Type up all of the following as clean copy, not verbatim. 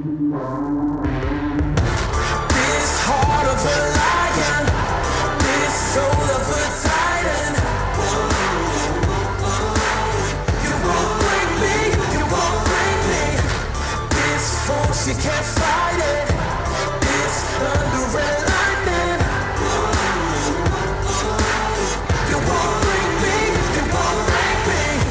This heart of a lion, this soul of a titan. You won't break me, you won't break me. This force, you can't fight it. It's thunder and lightning. You won't break me, you won't break me.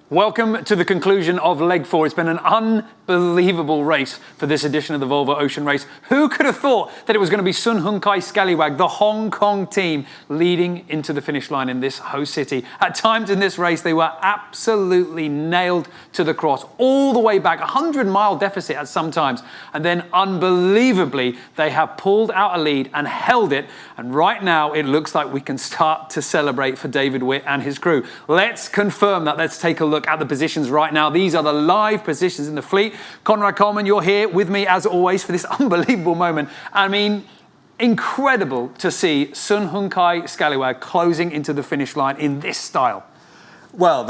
Welcome to the conclusion of leg 4. It's been an unbelievable race for this edition of the Volvo Ocean Race. Who could have thought that it was going to be Sun Hung Kai Scallywag, the Hong Kong team, leading into the finish line in this host city. At times in this race, they were absolutely nailed to the cross, all the way back, 100-mile deficit at some times. And then, unbelievably, they have pulled out a lead and held it. And right now, it looks like we can start to celebrate for David Witt and his crew. Let's confirm that. Let's take a look at the positions right now. These are the live positions in the fleet. Conrad Coleman, you're here with me as always for this unbelievable moment. I mean, incredible to see Sun Hung Kai Scallywag closing into the finish line in this style. Well,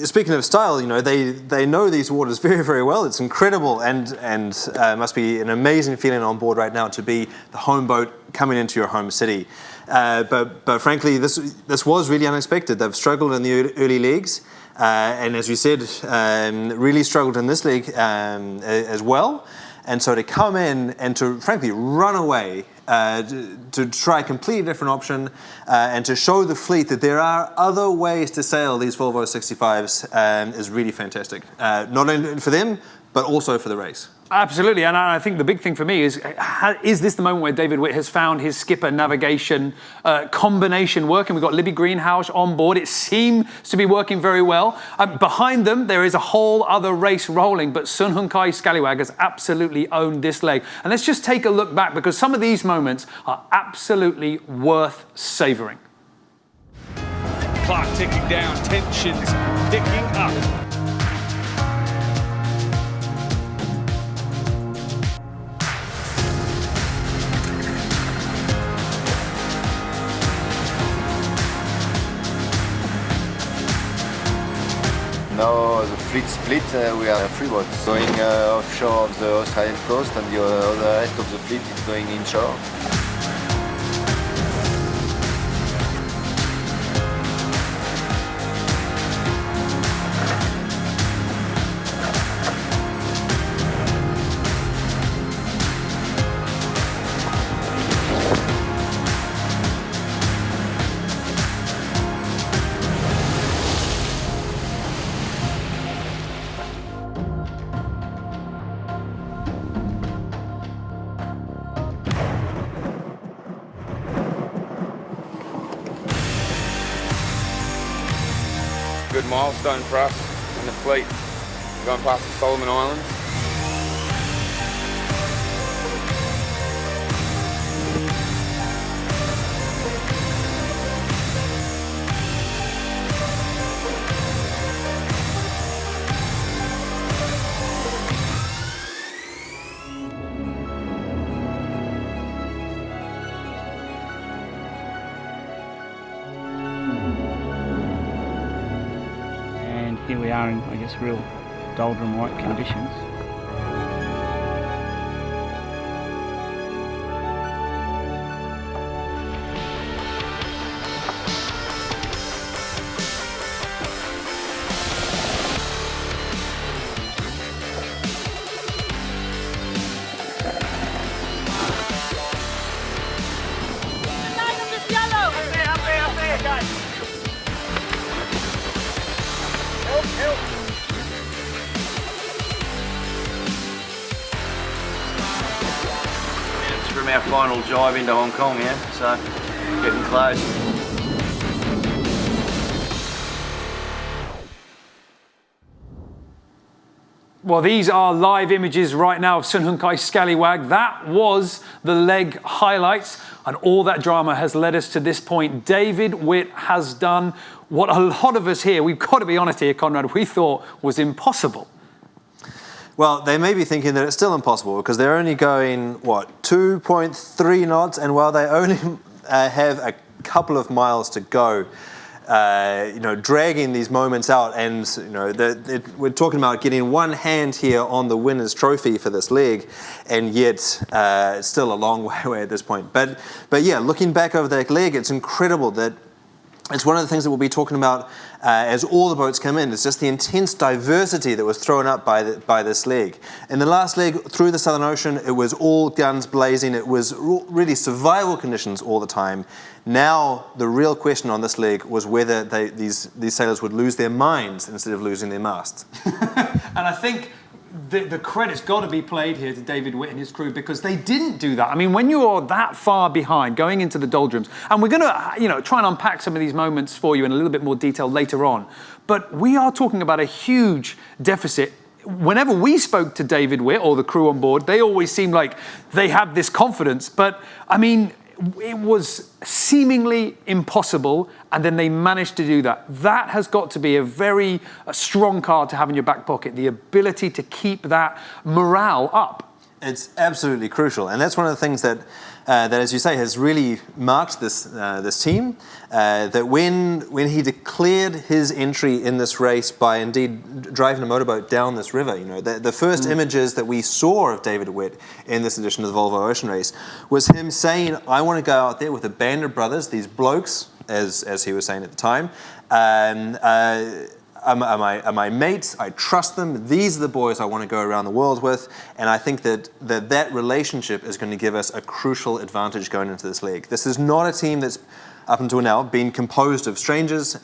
speaking of style, you know, they know these waters very, very well. It's incredible and must be an amazing feeling on board right now to be the home boat coming into your home city. But frankly, this was really unexpected. They've struggled in the early legs. And as we said, really struggled in this leg as well. And so to come in and to frankly run away, to try a completely different option and to show the fleet that there are other ways to sail these Volvo 65s is really fantastic. Not only for them, but also for the race. Absolutely, and I think the big thing for me is this the moment where David Witt has found his skipper navigation combination working? We've got Libby Greenhouse on board. It seems to be working very well. Behind them, there is a whole other race rolling, but Sun Hung Kai Scallywag has absolutely owned this leg. And let's just take a look back, because some of these moments are absolutely worth savouring. Clock ticking down, tensions picking up. Now the fleet split, we are three boats going offshore of the Australian coast, and the rest of the fleet is going inshore. Good milestone for us in the fleet. We're going past the Solomon Islands. Here we are in, I guess, real doldrum white conditions. It's from our final drive into Hong Kong, yeah, so getting close. Well, these are live images right now of Sun Hung Kai Scallywag. That was the leg highlights, and all that drama has led us to this point. David Witt has done what a lot of us here, we've got to be honest here, Conrad, we thought was impossible. Well, they may be thinking that it's still impossible because they're only going, what, 2.3 knots, and while they only have a couple of miles to go, dragging these moments out, and we're talking about getting one hand here on the winner's trophy for this leg, and yet it's still a long way away at this point. But yeah, looking back over that leg, it's incredible that it's one of the things that we'll be talking about as all the boats come in. It's just the intense diversity that was thrown up by this leg. In the last leg through the Southern Ocean, it was all guns blazing. It was really survival conditions all the time. Now, the real question on this leg was whether these sailors would lose their minds instead of losing their masts. And I think the credit's got to be played here to David Witt and his crew, because they didn't do that. I mean, when you're that far behind, going into the doldrums, and we're going to, try and unpack some of these moments for you in a little bit more detail later on, but we are talking about a huge deficit. Whenever we spoke to David Witt or the crew on board, they always seemed like they had this confidence, but I mean, it was seemingly impossible, and then they managed to do that. That has got to be a very strong card to have in your back pocket, the ability to keep that morale up. It's absolutely crucial, and that's one of the things that, as you say, has really marked this team. That when he declared his entry in this race by indeed driving a motorboat down this river, the first images that we saw of David Witt in this edition of the Volvo Ocean Race was him saying, "I want to go out there with a band of brothers, these blokes," as he was saying at the time. Are my mates, I trust them, these are the boys I want to go around the world with, and I think that relationship is going to give us a crucial advantage going into this leg. This is not a team that's, up until now, been composed of strangers.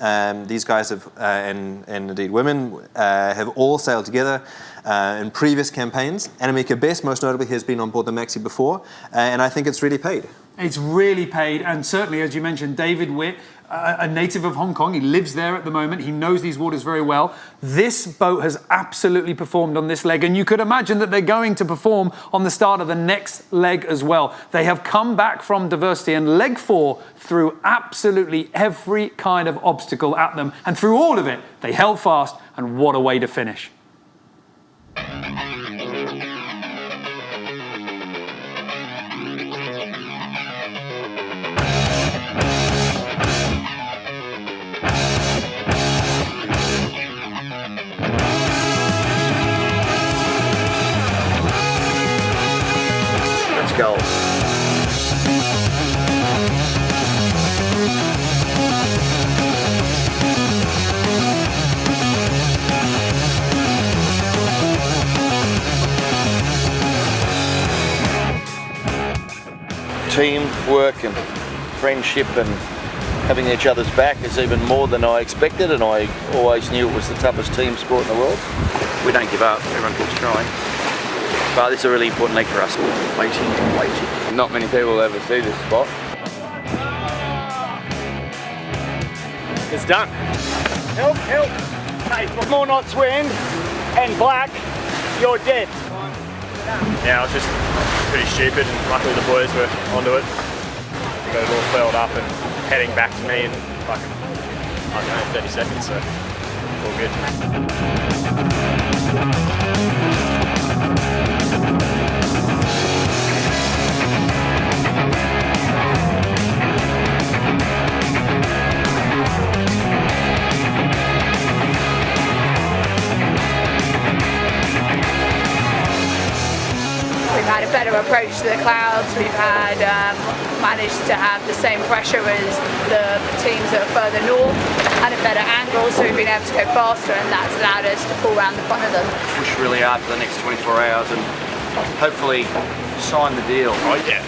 These guys have, and indeed women, have all sailed together in previous campaigns. Annemieke Best, most notably, has been on board the Maxi before, and I think it's really paid. It's really paid, and certainly, as you mentioned, David Witt, a native of Hong Kong. He lives there at the moment. He knows these waters very well. This boat has absolutely performed on this leg, and you could imagine that they're going to perform on the start of the next leg as well. They have come back from diversity, and leg 4 threw absolutely every kind of obstacle at them, and through all of it, they held fast, and what a way to finish. Let's go. Teamwork and friendship and having each other's back is even more than I expected, and I always knew it was the toughest team sport in the world. We don't give up, everyone keeps trying. But this is a really important leg for us. Waiting. Not many people ever see this spot. It's done. Help, help. Hey, 4 more knots wind and black, you're dead. Yeah, I was just pretty stupid, and luckily the boys were onto it. We got it all furled up and heading back to me in like, I don't know, 30 seconds, so all good. We've had a better approach to the clouds. We've had managed to have the same pressure as the teams that are further north and a better angle, so we've been able to go faster, and that's allowed us to pull around the front of them. Push really hard for the next 24 hours and hopefully sign the deal. Oh yeah.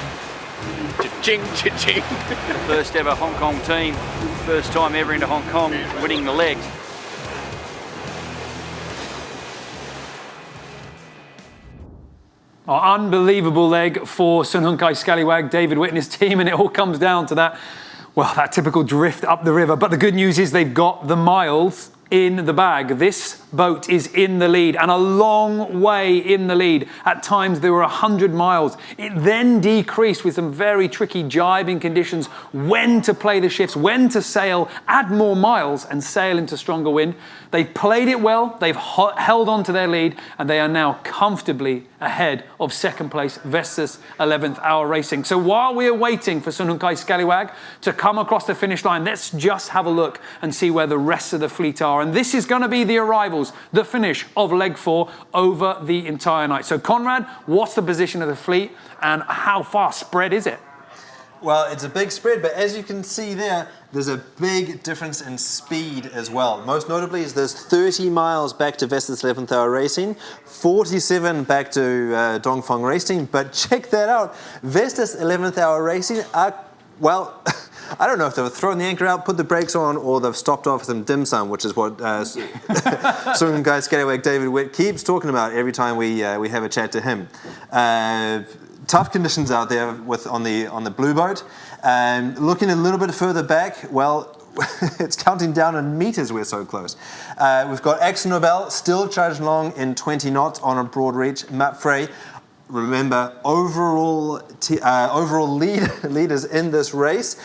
Cha-ching, cha-ching. First ever Hong Kong team, first time ever into Hong Kong, winning the legs. Oh, unbelievable leg for Sun Hung Kai Scallywag, David Witt and his team, and it all comes down to that typical drift up the river. But the good news is they've got the miles in the bag. This boat is in the lead and a long way in the lead. At times there were 100 miles. It then decreased with some very tricky jibing conditions, when to play the shifts, when to sail, add more miles and sail into stronger wind. They've played it well, they've held on to their lead, and they are now comfortably ahead of second place Vestas 11th Hour Racing. So while we're waiting for Sun Hung-kai Scallywag to come across the finish line, let's just have a look and see where the rest of the fleet are. And this is going to be the arrivals, the finish of leg 4 over the entire night. So Conrad, what's the position of the fleet and how far spread is it? Well, it's a big spread, but as you can see there, there's a big difference in speed as well. Most notably is there's 30 miles back to Vestas 11th Hour Racing, 47 back to Dongfeng Racing, but check that out. Vestas 11th Hour Racing are, well, I don't know if they've thrown the anchor out, put the brakes on, or they've stopped off some dim sum, which is what Sun Hung-kai Scallywag David Witt keeps talking about every time we have a chat to him. Tough conditions out there on the blue boat. Looking a little bit further back, well, it's counting down in meters, we're so close. We've got Axel Nobel still charging along in 20 knots on a broad reach. Matt Frey, remember, overall leaders in this race.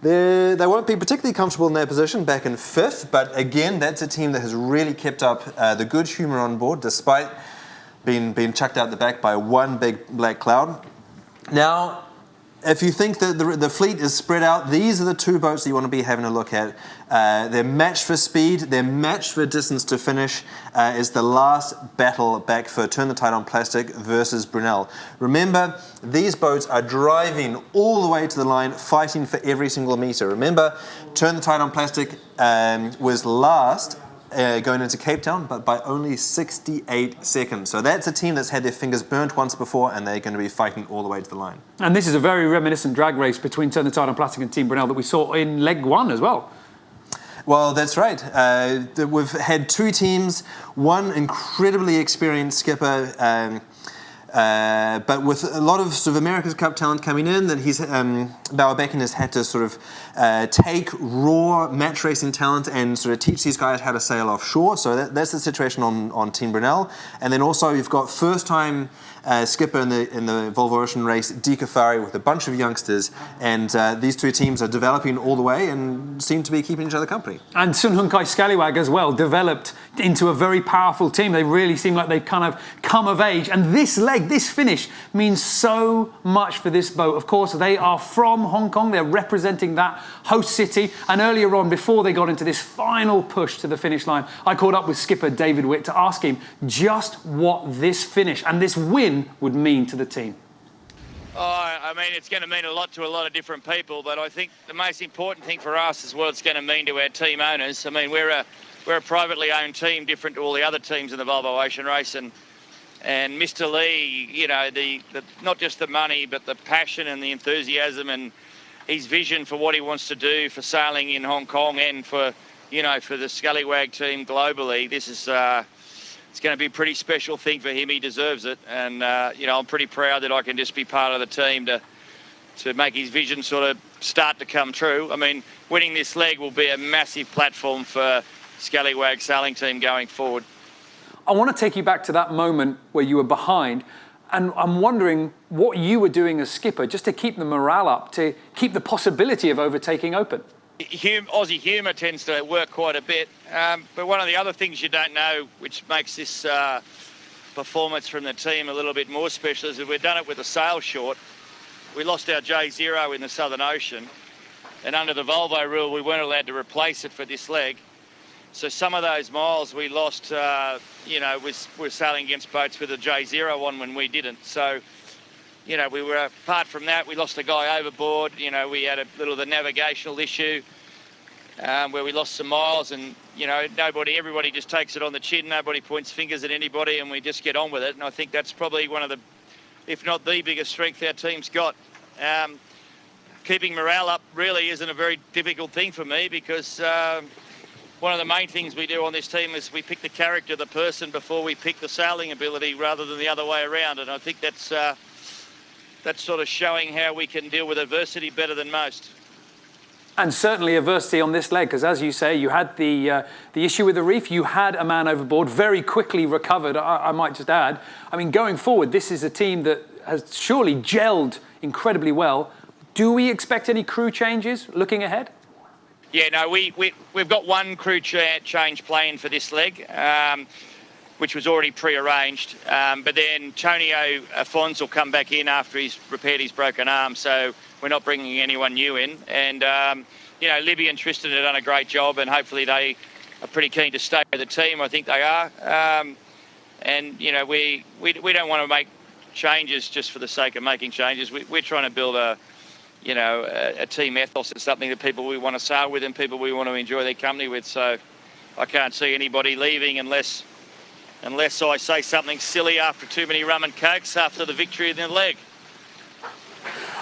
They won't be particularly comfortable in their position back in 5th, but again, that's a team that has really kept up the good humour on board, despite being chucked out the back by one big black cloud. Now, if you think that the fleet is spread out, these are the two boats that you want to be having a look at. They're matched for speed, they're matched for distance to finish. Is the last battle back for Turn the Tide on Plastic versus Brunel. Remember, these boats are driving all the way to the line, fighting for every single meter. Remember, Turn the Tide on Plastic was last going into Cape Town, but by only 68 seconds. So that's a team that's had their fingers burnt once before, and they're going to be fighting all the way to the line. And this is a very reminiscent drag race between Turn the Tide on Plastic and Team Brunel that we saw in leg 1 as well. Well, that's right. We've had two teams, one incredibly experienced skipper, but with a lot of sort of America's Cup talent coming in, that he's Bauer Becken has had to sort of take raw match racing talent and sort of teach these guys how to sail offshore. So that's the situation on Team Brunel. And then also you've got first-time skipper in the Volvo Ocean race, Di Cafari, with a bunch of youngsters, and these two teams are developing all the way and seem to be keeping each other company. And Sun Hung-kai Scallywag as well developed into a very powerful team. They really seem like they've kind of come of age, and this leg, this finish, means so much for this boat. Of course, they are from Hong Kong. They're representing that host city, and earlier on, before they got into this final push to the finish line, I caught up with skipper David Witt to ask him just what this finish and this win would mean to the team. Oh, I mean, it's going to mean a lot to a lot of different people, but I think the most important thing for us is what it's going to mean to our team owners. I mean, we're a privately owned team, different to all the other teams in the Volvo Ocean race, and Mr. Lee, you know, the not just the money, but the passion and the enthusiasm and his vision for what he wants to do for sailing in Hong Kong and for, you know, for the Scallywag team globally. This is it's going to be a pretty special thing for him. He deserves it, and you know, I'm pretty proud that I can just be part of the team to make his vision sort of start to come true. I mean, winning this leg will be a massive platform for Scallywag sailing team going forward. I want to take you back to that moment where you were behind, and I'm wondering what you were doing as skipper just to keep the morale up, to keep the possibility of overtaking open. Aussie humour tends to work quite a bit, but one of the other things you don't know, which makes this performance from the team a little bit more special, is that we've done it with a sail short. We lost our J0 in the Southern Ocean, and under the Volvo rule we weren't allowed to replace it for this leg. So some of those miles we lost, you know, we're sailing against boats with a J0 on when we didn't. So, you know, we were, apart from that, we lost a guy overboard. You know, we had a little of the navigational issue where we lost some miles, and, you know, everybody just takes it on the chin. Nobody points fingers at anybody, and we just get on with it. And I think that's probably one of the, if not the biggest strength our team's got. Keeping morale up really isn't a very difficult thing for me, because one of the main things we do on this team is we pick the character of the person before we pick the sailing ability, rather than the other way around. And I think that's sort of showing how we can deal with adversity better than most. And certainly adversity on this leg, because as you say, you had the issue with the reef, you had a man overboard, very quickly recovered, I might just add. I mean, going forward, this is a team that has surely gelled incredibly well. Do we expect any crew changes looking ahead? Yeah, no, we've got one crew change planned for this leg, which was already pre-arranged. But then Tonio Afons will come back in after he's repaired his broken arm, so we're not bringing anyone new in. And, you know, Libby and Tristan have done a great job, and hopefully they are pretty keen to stay with the team. I think they are. And, you know, we don't want to make changes just for the sake of making changes. We're trying to build a team ethos. It's something that people we want to sail with and people we want to enjoy their company with. So I can't see anybody leaving unless I say something silly after too many rum and cokes after the victory in the leg.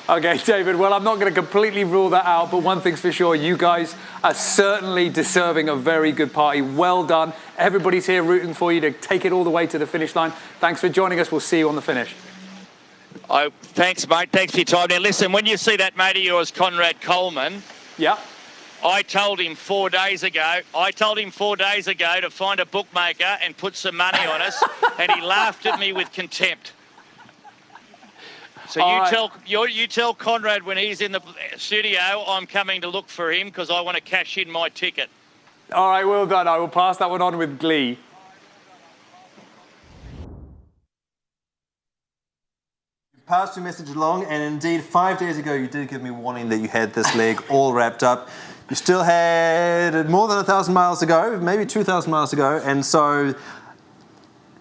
Okay, David, well, I'm not going to completely rule that out, but one thing's for sure, you guys are certainly deserving a very good party. Well done. Everybody's here rooting for you to take it all the way to the finish line. Thanks for joining us. We'll see you on the finish. Thanks, mate. Thanks for your time. Now, listen, when you see that mate of yours, Conrad Coleman, yeah, I told him 4 days ago to find a bookmaker and put some money on us, and he laughed at me with contempt. So you tell Conrad when he's in the studio, I'm coming to look for him because I want to cash in my ticket. All right, well done. I will pass that one on with glee. Passed your message along, and indeed 5 days ago you did give me warning that you had this leg all wrapped up. You still had more than 1,000 miles to go, maybe 2,000 miles to go, and so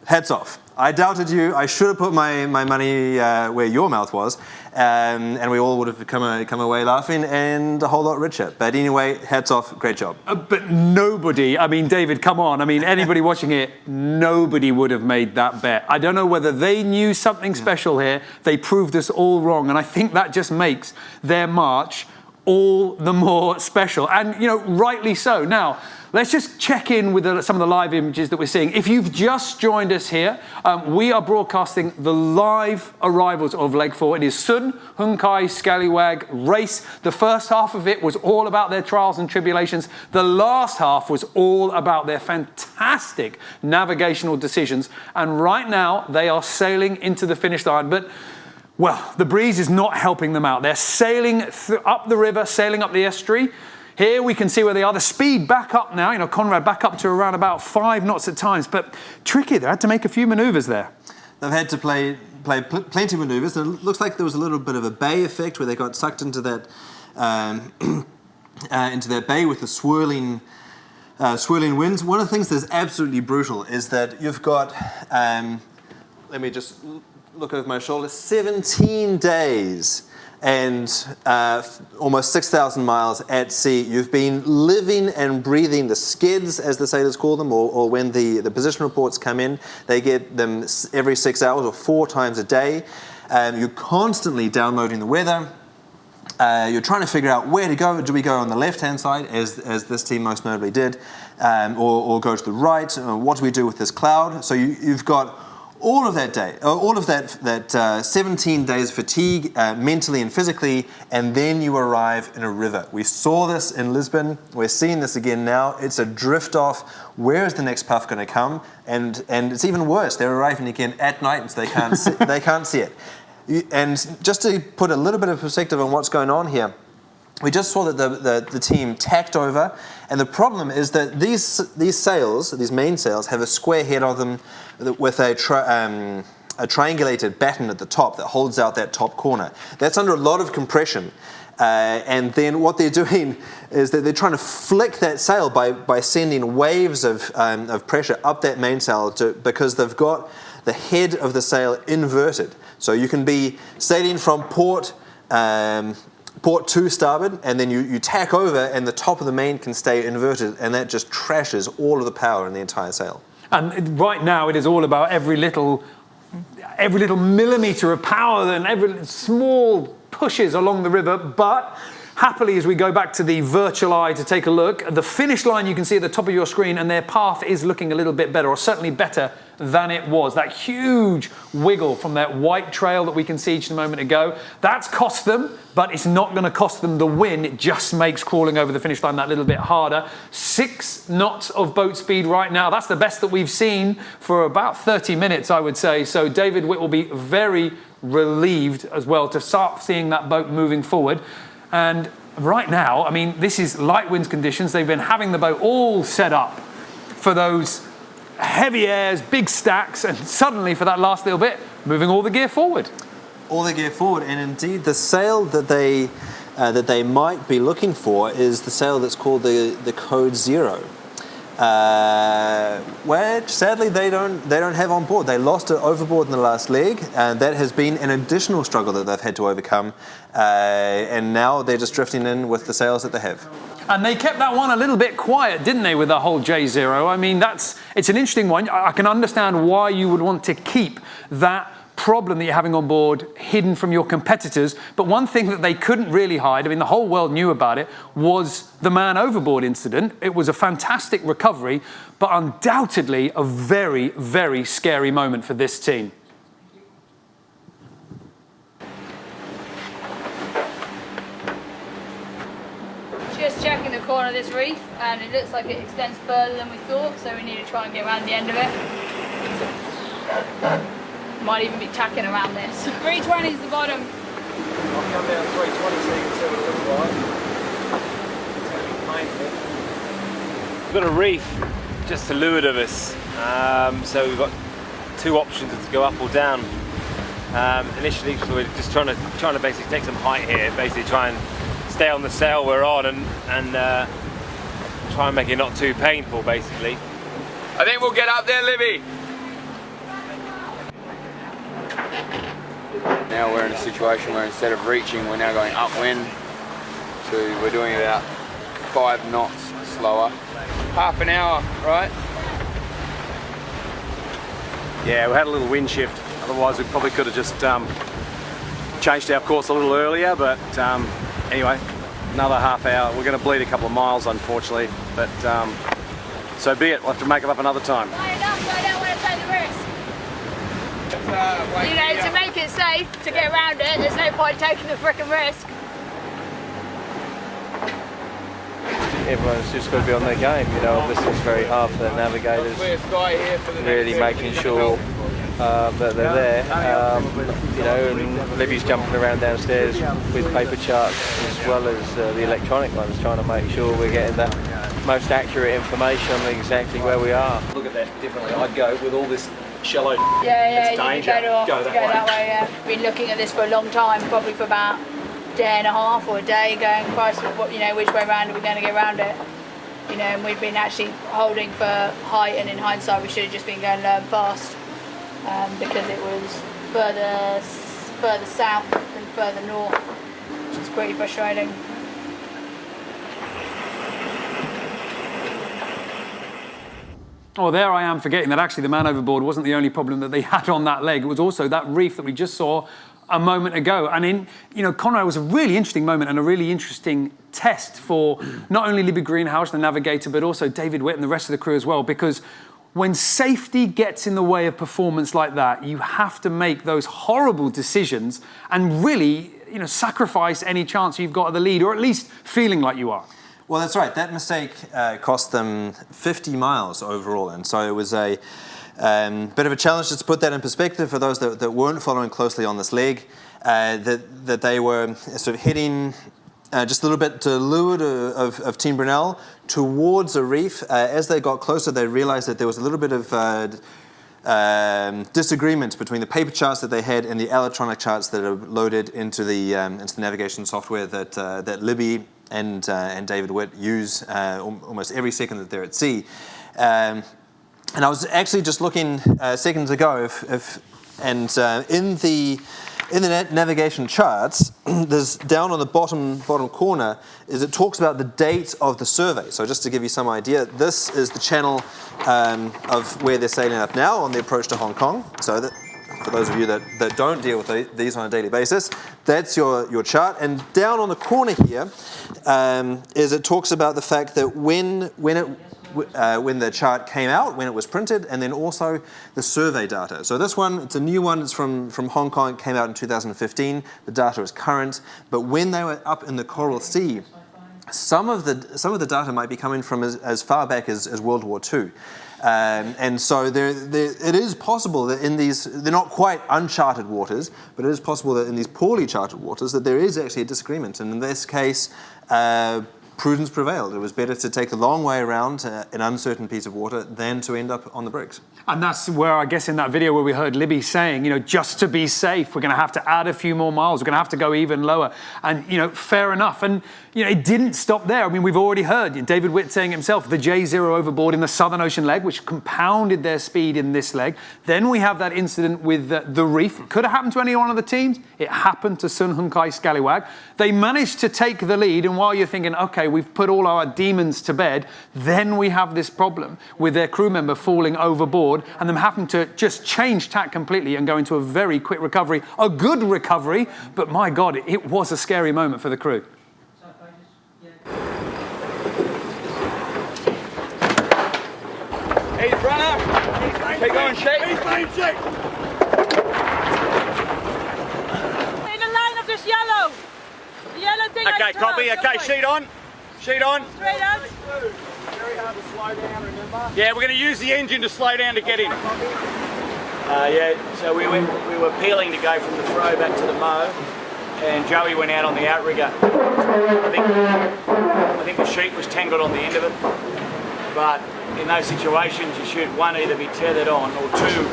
hats off. I doubted you. I should have put my money where your mouth was, and we all would have come away laughing and a whole lot richer. But anyway, hats off. Great job. But nobody, I mean, David, come on. I mean, anybody watching it, nobody would have made that bet. I don't know whether they knew something special here. They proved us all wrong. And I think that just makes their march all the more special. And, you know, rightly so. Now, let's just check in with some of the live images that we're seeing. If you've just joined us here, we are broadcasting the live arrivals of Leg 4. It is Sun Hung Kai Scallywag race. The first half of it was all about their trials and tribulations. The last half was all about their fantastic navigational decisions. And right now, they are sailing into the finish line. But well, the breeze is not helping them out. They're sailing up the river, sailing up the estuary. Here we can see where they are. The speed back up now. You know, Conrad back up to around about 5 knots at times. But tricky, they had to make a few manoeuvres there. They've had to play plenty of manoeuvres. It looks like there was a little bit of a bay effect where they got sucked into that bay with the swirling winds. One of the things that's absolutely brutal is that you've got, let me just look over my shoulder, 17 days and almost 6,000 miles at sea. You've been living and breathing the skids, as the sailors call them, or when the position reports come in, they get them every 6 hours or 4 times a day. You're constantly downloading the weather. You're trying to figure out where to go. Do we go on the left-hand side, as this team most notably did, or go to the right? What do we do with this cloud? So you've got all of that day, all of that 17 days of fatigue, mentally and physically, and then you arrive in a river. We saw this in Lisbon. We're seeing this again now. It's a drift off. Where is the next puff going to come? And it's even worse. They're arriving again at night, so they can't see it. And just to put a little bit of perspective on what's going on here, we just saw that the team tacked over, and the problem is that these sails, these main sails, have a square head on them with a triangulated batten at the top that holds out that top corner. That's under a lot of compression, and then what they're doing is that they're trying to flick that sail by sending waves of pressure up that mainsail because they've got the head of the sail inverted. So you can be sailing from port to starboard, and then you tack over, and the top of the main can stay inverted, and that just trashes all of the power in the entire sail. And right now, it is all about every little millimetre of power and every small pushes along the river. But happily, as we go back to the virtual eye to take a look, the finish line you can see at the top of your screen, and their path is looking a little bit better, or certainly better than it was. That huge wiggle from that white trail that we can see just a moment ago, that's cost them, but it's not going to cost them the win. It just makes crawling over the finish line that little bit harder. 6 knots of boat speed right now. That's the best that we've seen for about 30 minutes, I would say. So David Witt will be very relieved as well to start seeing that boat moving forward. And right now, I mean, this is light winds conditions. They've been having the boat all set up for those heavy airs, big stacks, and suddenly for that last little bit, moving all the gear forward. All the gear forward, and indeed the sail that they might be looking for is the sail that's called the Code Zero, which sadly they don't have on board. They lost it overboard in the last leg, and that has been an additional struggle that they've had to overcome, and now they're just drifting in with the sails that they have. And they kept that one a little bit quiet, didn't they, with the whole J0? I mean, it's an interesting one. I can understand why you would want to keep that problem that you're having on board hidden from your competitors. But one thing that they couldn't really hide, I mean, the whole world knew about it, was the man-overboard incident. It was a fantastic recovery, but undoubtedly a very, very scary moment for this team. Just checking the corner of this reef, and it looks like it extends further than we thought, so we need to try and get around the end of it. Might even be tacking around this. 320 is the bottom. I'll come down 320 so you can see what it looks like. It's going to be painful. We've got a reef just to leeward of us, so we've got 2 options to go up or down. Initially, so we're just trying to basically take some height here, basically try and stay on the sail we're on and try and make it not too painful, basically. I think we'll get up there, Libby. Now we're in a situation where instead of reaching, we're now going upwind. So we're doing about 5 knots slower. Half an hour, right? Yeah, we had a little wind shift. Otherwise, we probably could have just changed our course a little earlier, but anyway, another half hour. We're going to bleed a couple of miles, unfortunately, but so be it. We'll have to make it up another time. Not enough, so I don't want to take the risk. You know, to make it safe, to get around it, there's no point taking the frickin' risk. Everyone's just got to be on their game, you know. Obviously it's very hard for the navigators, really making sure that they're there, you know, and Libby's jumping around downstairs with paper charts as well as the electronic ones, trying to make sure we're getting the most accurate information on exactly where we are. Look at that differently. I'd go with all this shallow. Yeah, it's you danger. go that way. Yeah. Been looking at this for a long time, probably for about a day and a half or a day, going, Christ, what, you know, which way around are we going to get around it? You know, and we've been actually holding for height, and in hindsight, we should have just been going low and fast because it was further south than further north, which is pretty frustrating. Oh, there I am forgetting that actually the man overboard wasn't the only problem that they had on that leg. It was also that reef that we just saw a moment ago. And in, you know, Conrad, was a really interesting moment and a really interesting test for not only Libby Greenhouse, the navigator, but also David Witt and the rest of the crew as well, because when safety gets in the way of performance like that, you have to make those horrible decisions and really, you know, sacrifice any chance you've got of the lead, or at least feeling like you are. Well, that's right. That mistake cost them 50 miles overall, and so it was a bit of a challenge to put that in perspective for those that weren't following closely on this leg, that they were sort of heading just a little bit to leeward of Team Brunel towards a reef. As they got closer, they realized that there was a little bit of disagreement between the paper charts that they had and the electronic charts that are loaded into the navigation software that Libby and David Witt use almost every second that they're at sea. And I was actually just looking seconds ago in the navigation charts, there's down on the bottom corner it talks about the date of the survey. So just to give you some idea, this is the channel of where they're sailing up now on the approach to Hong Kong. So that for those of you that don't deal with these on a daily basis. That's your chart. And down on the corner here is it talks about the fact that when the chart came out, when it was printed, and then also the survey data. So this one, it's a new one, it's from Hong Kong, it came out in 2015, the data is current, but when they were up in the Coral Sea, some of the data might be coming from as far back as World War II. And so it is possible that in these, they're not quite uncharted waters, but it is possible that in these poorly charted waters that there is actually a disagreement. And in this case, prudence prevailed. It was better to take the long way around an uncertain piece of water than to end up on the bricks. And that's where, I guess, in that video where we heard Libby saying, just to be safe, we're going to have to add a few more miles. We're going to have to go even lower. And, fair enough. And, it didn't stop there. I mean, we've already heard David Witt saying himself, the J0 overboard in the Southern Ocean leg, which compounded their speed in this leg. Then we have that incident with the reef. It could have happened to any one of the teams. It happened to Sun Hung Kai Scallywag. They managed to take the lead. And while you're thinking, okay, we've put all our demons to bed, then we have this problem with their crew member falling overboard and them having to just change tack completely and go into a very quick recovery, a good recovery, but my God, it was a scary moment for the crew. He's runner. Keep going, shake. In the line of this yellow. The yellow thing. Okay, copy. Okay, sheet on. Sheet on. Straight up. Very hard to slow down, remember? Yeah, we're going to use the engine to slow down to get in. So we were peeling to go from the throw back to the mow, and Joey went out on the outrigger. I think the sheet was tangled on the end of it, but in those situations you should, one, either be tethered on, or two,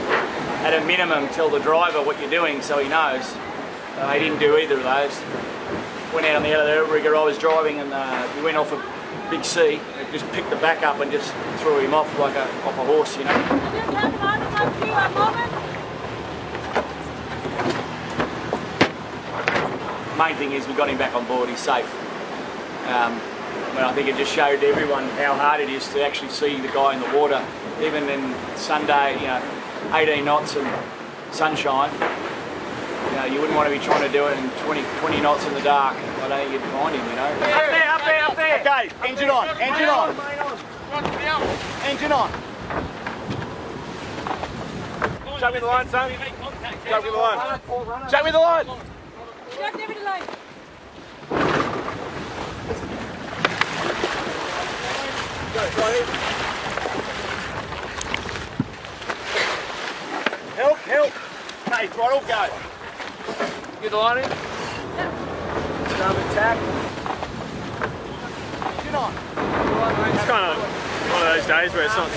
at a minimum tell the driver what you're doing so he knows. He didn't do either of those. Went out on the other outrigger, I was driving, and we went off a big sea. It just picked the back up and just threw him off like off a horse, Main thing is we got him back on board, he's safe. But I think it just showed everyone how hard it is to actually see the guy in the water. Even in Sunday, 18 knots and sunshine, you wouldn't want to be trying to do it in 20 knots in the dark. I don't think you'd find him, Up there. Okay, engine on. Engine on. Show me the line, son. Show me the line. Show me the line. Show me the line. Help. Hey, throttle, go. Get the line in. Start attack. Get on. It's kind of one of those days where it's not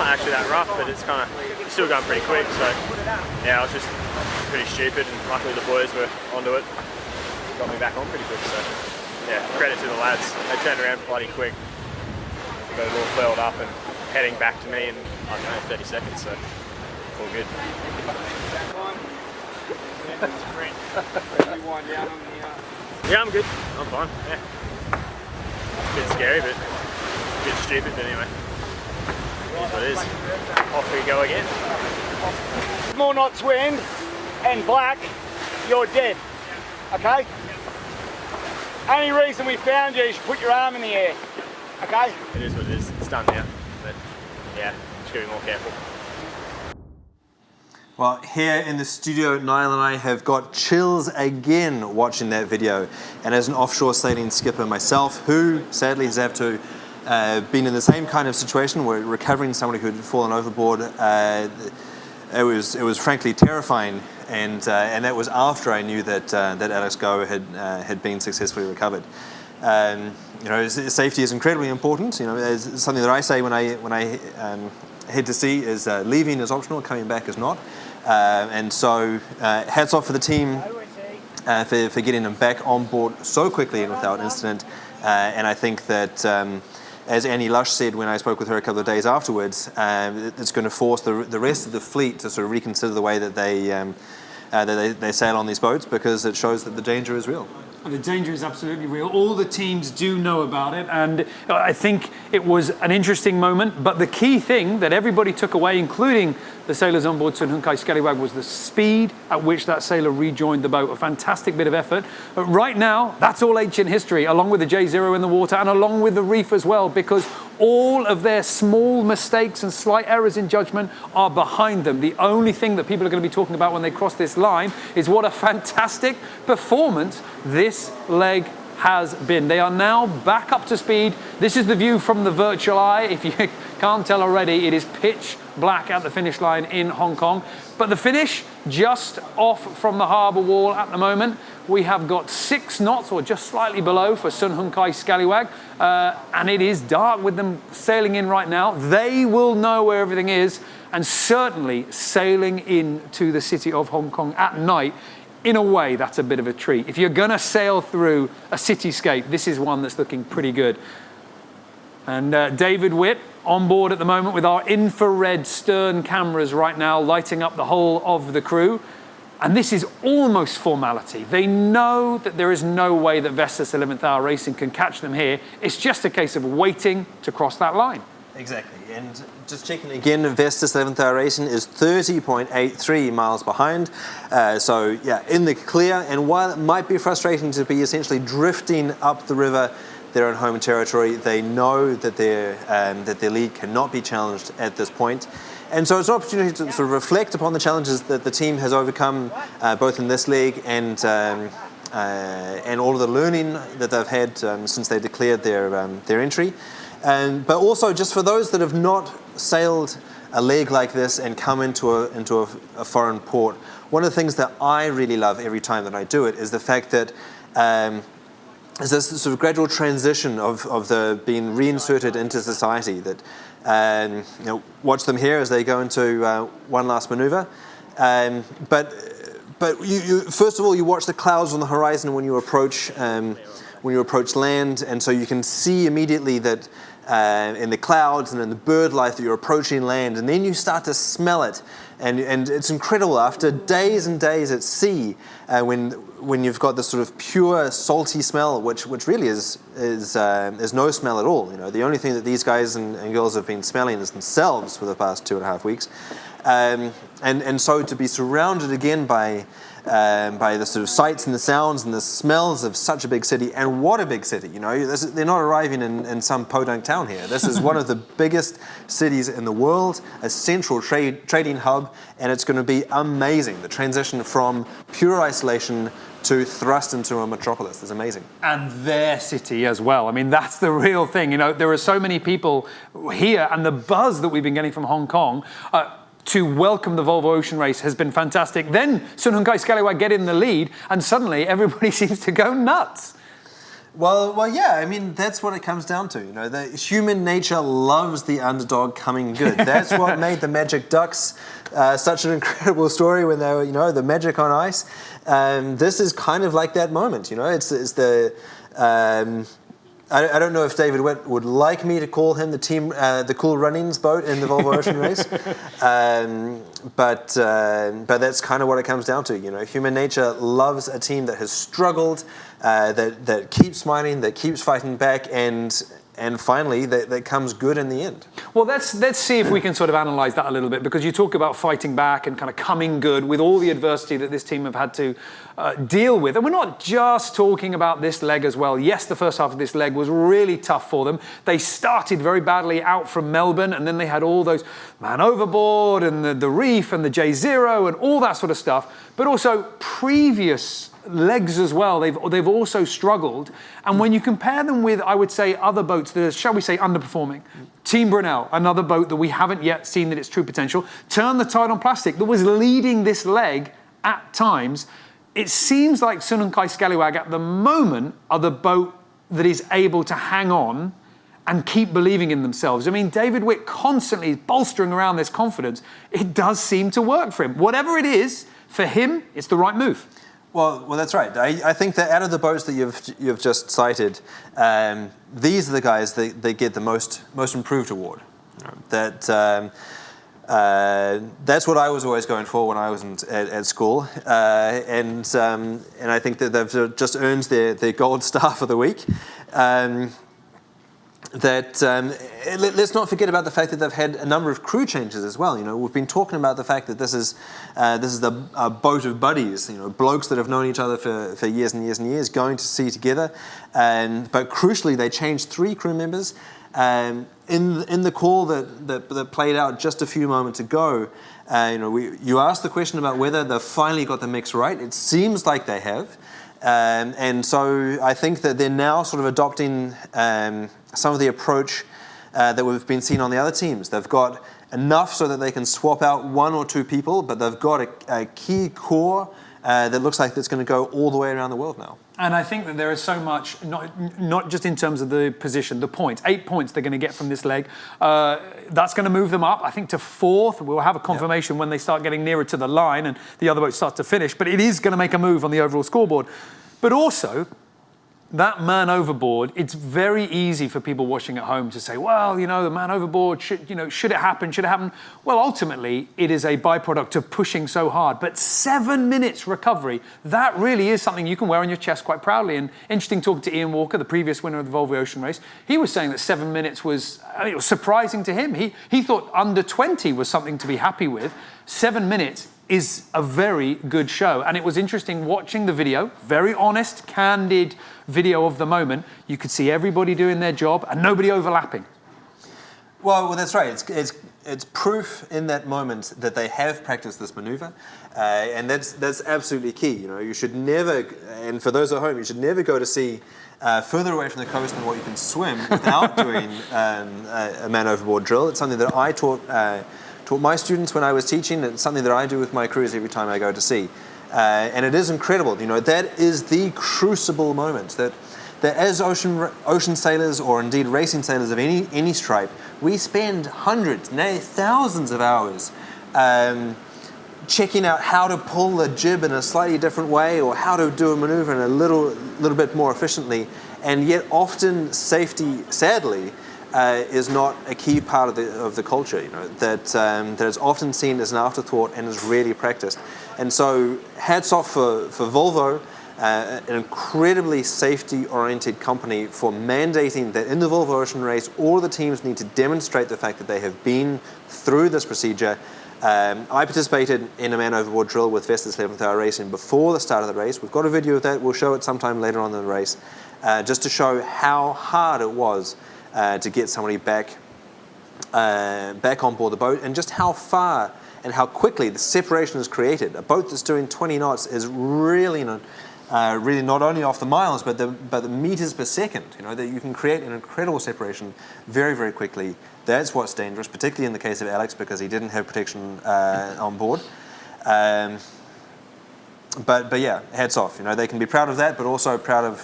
actually that rough, but it's kind of still going pretty quick. So yeah, I was just pretty stupid, and luckily the boys were onto it, got me back on pretty quick. So yeah, credit to the lads. They turned around bloody quick. They got it all furled up and heading back to me in, I don't know, 30 seconds. So all good. Yeah, I'm good. I'm fine. Yeah. A bit scary, but a bit stupid, but anyway. It is what it is. Off we go again. More knots wind and black, you're dead. Okay? Only reason we found you is you put your arm in the air. Okay? It is what it is. It's done now. But yeah, just gotta be more careful. Well, here in the studio, Niall and I have got chills again watching that video. And as an offshore sailing skipper myself, who sadly has had to been in the same kind of situation where recovering somebody who had fallen overboard, it was frankly terrifying. And that was after I knew that Alex Goh had been successfully recovered. Safety is incredibly important. It's something that I say when I head to sea is leaving is optional, coming back is not. And so hats off for the team for getting them back on board so quickly and without incident. And I think that, as Annie Lush said when I spoke with her a couple of days afterwards, it's going to force the rest of the fleet to sort of reconsider the way that they sail on these boats, because it shows that the danger is real. The danger is absolutely real. All the teams do know about it, and I think it was an interesting moment. But the key thing that everybody took away, including the sailors on board Sun Hun Kai Scallywag, was the speed at which that sailor rejoined the boat. A fantastic bit of effort. But right now, that's all ancient history, along with the J0 in the water and along with the reef as well, because all of their small mistakes and slight errors in judgment are behind them. The only thing that people are going to be talking about when they cross this line is what a fantastic performance this leg has been. They are now back up to speed. This is the view from the virtual eye. If you can't tell already, it is pitch black at the finish line in Hong Kong. But the finish just off from the harbour wall at the moment. We have got 6 knots or just slightly below for Sun Hun Kai Scallywag. And it is dark with them sailing in right now. They will know where everything is, and certainly sailing into the city of Hong Kong at night, in a way, that's a bit of a treat. If you're going to sail through a cityscape, this is one that's looking pretty good. And David Witt on board at the moment with our infrared stern cameras right now, lighting up the whole of the crew. And this is almost formality. They know that there is no way that Vestas 11th Hour Racing can catch them here. It's just a case of waiting to cross that line. Exactly, and just checking again, Vestas 11th Hour Racing is 30.83 miles behind. So yeah, in the clear, and while it might be frustrating to be essentially drifting up the river, their own home territory, they know that their lead cannot be challenged at this point. And so it's an opportunity to sort of reflect upon the challenges that the team has overcome, both in this leg and all of the learning that they've had since they declared their entry. But also just for those that have not sailed a leg like this and come into a foreign port, one of the things that I really love every time that I do it is the fact that is this sort of gradual transition of the being reinserted into society. That watch them here as they go into one last manoeuvre. But you first of all you watch the clouds on the horizon when you approach land, and so you can see immediately that in the clouds and in the bird life that you're approaching land, and then you start to smell it, and it's incredible after days and days at sea when you've got this sort of pure salty smell, which really is no smell at all. The only thing that these guys and girls have been smelling is themselves for the past 2.5 weeks, and so to be surrounded again by the sort of sights and the sounds and the smells of such a big city, and what a big city, they're not arriving in some podunk town here. This is one of the biggest cities in the world, a central trading hub, and it's going to be amazing. The transition from pure isolation to thrust into a metropolis is amazing. And their city as well. I mean, that's the real thing. There are so many people here, and the buzz that we've been getting from Hong Kong to welcome the Volvo Ocean Race has been fantastic. Then Sun Hun Kai Scallywag get in the lead, and suddenly everybody seems to go nuts. Well, yeah. I mean, that's what it comes down to. The human nature loves the underdog coming good. That's what made the Magic Ducks such an incredible story when they were, the magic on ice. This is kind of like that moment. It's the. I don't know if David Witt would like me to call him the Cool Runnings boat in the Volvo Ocean Race, but that's kind of what it comes down to. Human nature loves a team that has struggled, that keeps smiling, that keeps fighting back, and finally that comes good in the end. Well, let's see if we can sort of analyse that a little bit, because you talk about fighting back and kind of coming good with all the adversity that this team have had to deal with. And we're not just talking about this leg as well. Yes, the first half of this leg was really tough for them. They started very badly out from Melbourne, and then they had all those man-overboard and the reef and the J0 and all that sort of stuff. But also previous legs as well, they've also struggled. And when you compare them with, I would say, other boats that are, shall we say, underperforming, Team Brunel, another boat that we haven't yet seen at its true potential, Turn the Tide on Plastic, that was leading this leg at times. It seems like Sun Hun Kai Scallywag at the moment are the boat that is able to hang on and keep believing in themselves. I mean, David Witt constantly is bolstering around this confidence. It does seem to work for him. Whatever it is, for him, it's the right move. Well, that's right. I think that out of the boats that you've just cited, these are the guys that get the most improved award. That That's what I was always going for when I was at school, and I think that they've just earned their gold star for the week. Let's not forget about the fact that they've had a number of crew changes as well. You know, we've been talking about the fact that this is a boat of buddies. You know, blokes that have known each other for years and years and years, going to sea together. But crucially, they changed 3 crew members. In the call that played out just a few moments ago, you asked the question about whether they've finally got the mix right. It seems like they have. And so I think that they're now sort of adopting some of the approach that we've been seeing on the other teams. They've got enough so that they can swap out 1 or 2 people, but they've got a key core that looks like it's going to go all the way around the world now. And I think that there is so much, not just in terms of the position, the points, 8 points they're going to get from this leg. That's going to move them up, I think, to 4th. We'll have a confirmation when they start getting nearer to the line and the other boat starts to finish. But it is going to make a move on the overall scoreboard. But also, that man overboard, it's very easy for people watching at home to say, well, you know, the man overboard, should it happen? Should it happen? Well, ultimately, it is a byproduct of pushing so hard. But 7 minutes recovery, that really is something you can wear on your chest quite proudly. And interesting talking to Ian Walker, the previous winner of the Volvo Ocean Race, he was saying that 7 minutes was surprising to him. He thought under 20 was something to be happy with. 7 minutes is a very good show. And it was interesting watching the video, very honest, candid video of the moment. You could see everybody doing their job and nobody overlapping. Well, that's right. It's proof in that moment that they have practiced this maneuver, and that's absolutely key. You know, you should never, and for those at home, you should never go to sea further away from the coast than what you can swim without doing a man overboard drill. It's something that I taught my students when I was teaching. It's something that I do with my crews every time I go to sea. And it is incredible. You know, that is the crucible moment that as ocean sailors, or indeed racing sailors of any stripe, we spend hundreds, nay, thousands of hours checking out how to pull the jib in a slightly different way, or how to do a maneuver in a little bit more efficiently. And yet often safety, sadly, is not a key part of the culture. You know, that is often seen as an afterthought and is rarely practiced. And so hats off for Volvo, an incredibly safety-oriented company, for mandating that in the Volvo Ocean Race, all of the teams need to demonstrate the fact that they have been through this procedure. I participated in a man overboard drill with Vestas 11th Hour Racing before the start of the race. We've got a video of that. We'll show it sometime later on in the race, just to show how hard it was to get somebody back on board the boat, and just how far and how quickly the separation is created. A boat that's doing 20 knots is really not only off the miles, but the meters per second. You know, that you can create an incredible separation very, very quickly. That's what's dangerous, particularly in the case of Alex, because he didn't have protection on board. But yeah, hats off. You know, they can be proud of that, but also proud of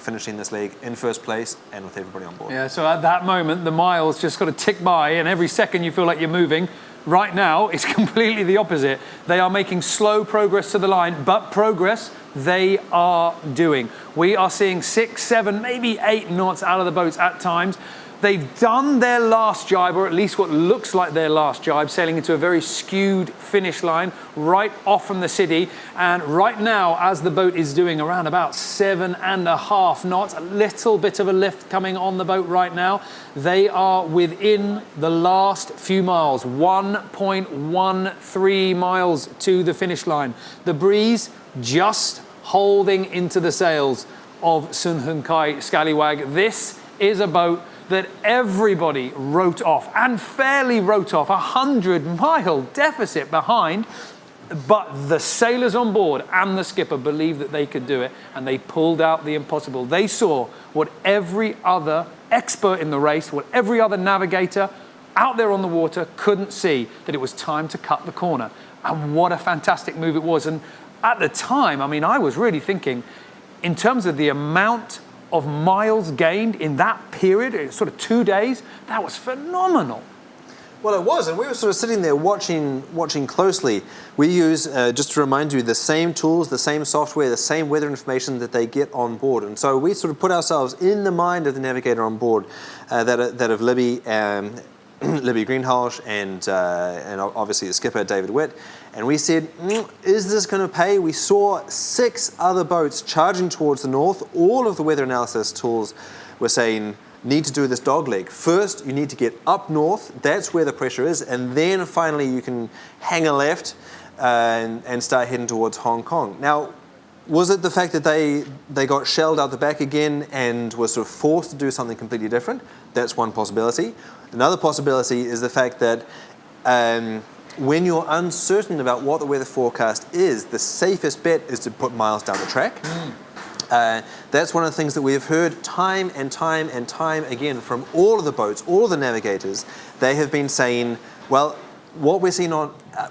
finishing this leg in first place and with everybody on board. Yeah, so at that moment, the miles just got to tick by, and every second you feel like you're moving. Right now, it's completely the opposite. They are making slow progress to the line, but progress they are doing. We are seeing 6, 7, maybe 8 knots out of the boats at times. They've done their last jibe, or at least what looks like their last jibe, sailing into a very skewed finish line right off from the city. And right now, as the boat is doing around about 7.5 knots, a little bit of a lift coming on the boat right now, they are within the last few miles, 1.13 miles to the finish line. The breeze just holding into the sails of Sun Hun Kai Scallywag. This is a boat that everybody wrote off, and fairly wrote off, 100-mile deficit behind, but the sailors on board and the skipper believed that they could do it, and they pulled out the impossible. They saw what every other expert in the race, what every other navigator out there on the water couldn't see, that it was time to cut the corner. And what a fantastic move it was. And at the time, I mean, I was really thinking, in terms of the amount of miles gained in that period, sort of 2 days, that was phenomenal. Well, it was, and we were sort of sitting there watching closely. We use, just to remind you, the same tools, the same software, the same weather information that they get on board. And so we sort of put ourselves in the mind of the navigator on board, that of Libby, Libby Greenhalgh and obviously the skipper David Witt, and we said, is this going to pay? We saw 6 other boats charging towards the north. All of the weather analysis tools were saying, need to do this dogleg. First, you need to get up north. That's where the pressure is, and then finally you can hang a left and start heading towards Hong Kong. Now, was it the fact that they got shelled out the back again and were sort of forced to do something completely different? That's one possibility. Another possibility is the fact that when you're uncertain about what the weather forecast is, the safest bet is to put miles down the track. That's one of the things that we have heard time and time and time again from all of the boats, all of the navigators. They have been saying, well, what we're seeing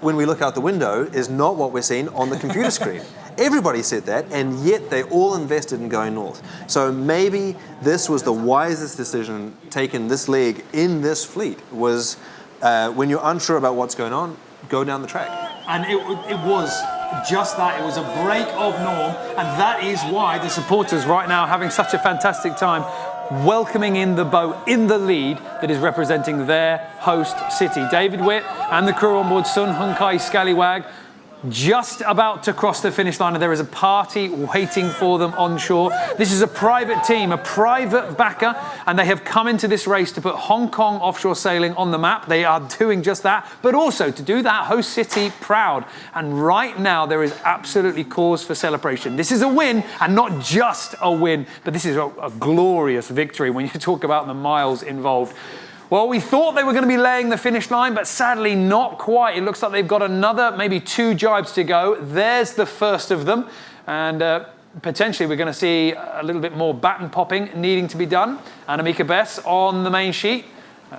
when we look out the window is not what we're seeing on the computer screen. Everybody said that, and yet they all invested in going north. So maybe this was the wisest decision taken this leg in this fleet, was when you're unsure about what's going on, go down the track. And it was just that. It was a break of norm, and that is why the supporters right now are having such a fantastic time welcoming in the boat in the lead that is representing their host city. David Witt and the crew on board Sun Hung Kai Scallywag just about to cross the finish line, and there is a party waiting for them on shore. This is a private team, a private backer, and they have come into this race to put Hong Kong offshore sailing on the map. They are doing just that, but also to do that host city proud. And right now there is absolutely cause for celebration. This is a win, and not just a win, but this is a glorious victory when you talk about the miles involved. Well, we thought they were going to be laying the finish line, but sadly not quite. It looks like they've got another, maybe 2 jibes to go. There's the first of them. And potentially we're going to see a little bit more baton popping needing to be done. Annemieke Bess on the main sheet.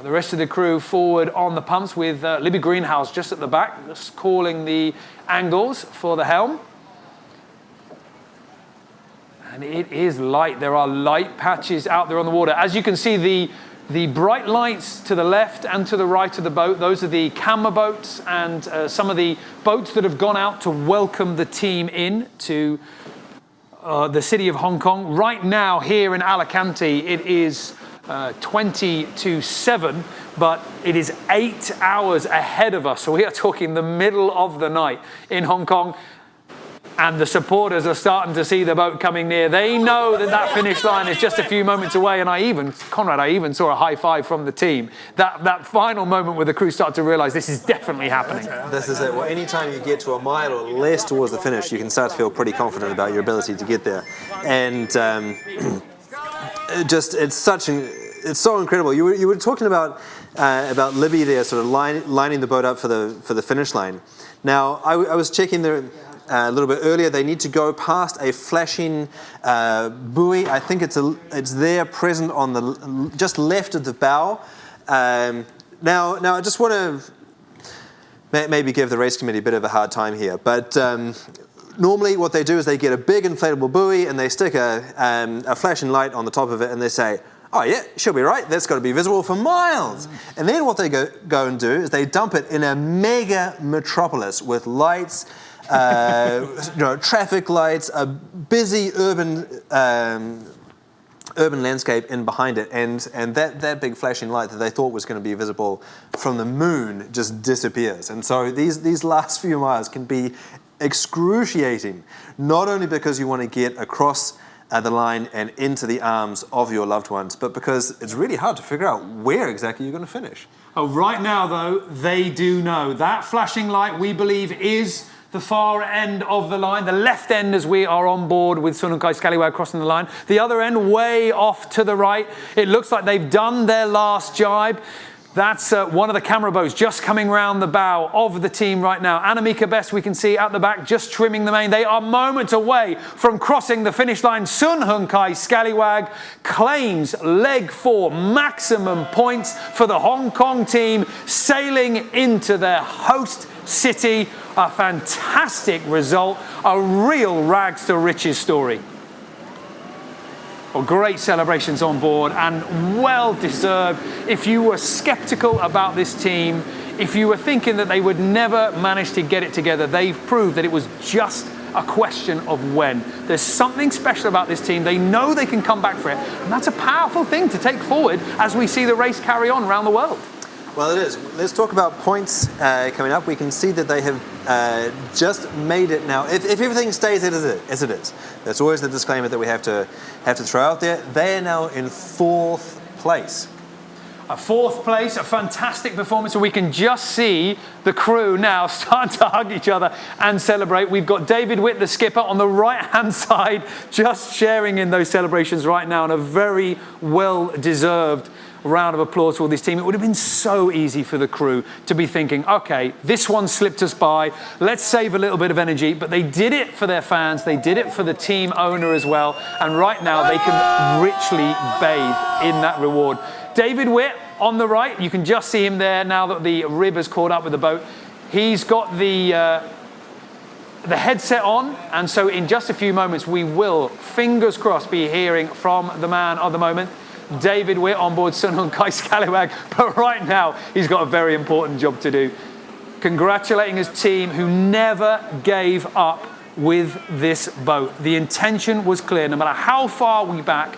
The rest of the crew forward on the pumps with Libby Greenhalgh just at the back, just calling the angles for the helm. And it is light. There are light patches out there on the water. As you can see, the bright lights to the left and to the right of the boat, those are the camera boats and some of the boats that have gone out to welcome the team in to the city of Hong Kong. Right now here in Alicante, it is 20 to 7, but it is 8 hours ahead of us. So we are talking the middle of the night in Hong Kong. And the supporters are starting to see the boat coming near. They know that finish line is just a few moments away. And I even saw a high five from the team. That final moment where the crew start to realize this is definitely happening. This is it. Well, anytime you get to a mile or less towards the finish, you can start to feel pretty confident about your ability to get there. And it's so incredible. You were talking about Libby there, sort of lining the boat up for the finish line. Now, I was checking a little bit earlier. They need to go past a flashing buoy. I think it's there present on the just left of the bow. Now I just want to maybe give the race committee a bit of a hard time here, but normally what they do is they get a big inflatable buoy and they stick a flashing light on the top of it and they say, oh yeah, she'll be right, that's got to be visible for miles. And then what they go and do is they dump it in a mega metropolis with lights, traffic lights, a busy urban landscape in behind it, and that big flashing light that they thought was going to be visible from the moon just disappears. And so these last few miles can be excruciating, not only because you want to get across the line and into the arms of your loved ones, but because it's really hard to figure out where exactly you're going to finish. Oh, right now though, they do know. That flashing light, we believe, is the far end of the line, the left end as we are on board with Sun Hung Kai Scallywag crossing the line. The other end way off to the right. It looks like they've done their last jibe. That's one of the camera boats just coming round the bow of the team right now. Annemieke Bess, we can see at the back, just trimming the main. They are moments away from crossing the finish line. Sun Hung Kai Scallywag claims leg 4, maximum points for the Hong Kong team, sailing into their host city. A fantastic result, a real rags to riches story. Well, great celebrations on board and well deserved. If you were skeptical about this team, if you were thinking that they would never manage to get it together, they've proved that it was just a question of when. There's something special about this team. They know they can come back for it, and that's a powerful thing to take forward as we see the race carry on around the world. Well, it is. Let's talk about points coming up. We can see that they have just made it now. If everything stays as it is, that's always the disclaimer that we have to throw out there. They are now in 4th place. A 4th place, a fantastic performance. So we can just see the crew now starting to hug each other and celebrate. We've got David Witt, the skipper, on the right-hand side, just sharing in those celebrations right now, and a very well-deserved round of applause for this team. It would have been so easy for the crew to be thinking, okay, this one slipped us by, let's save a little bit of energy, but they did it for their fans, they did it for the team owner as well, and right now they can richly bathe in that reward. David Witt on the right, you can just see him there now that the rib has caught up with the boat. He's got the headset on, and so in just a few moments we will, fingers crossed, be hearing from the man of the moment, David Witt on board Sun Hung Kai Scallywag, but right now he's got a very important job to do. Congratulating his team who never gave up with this boat. The intention was clear. No matter how far we back,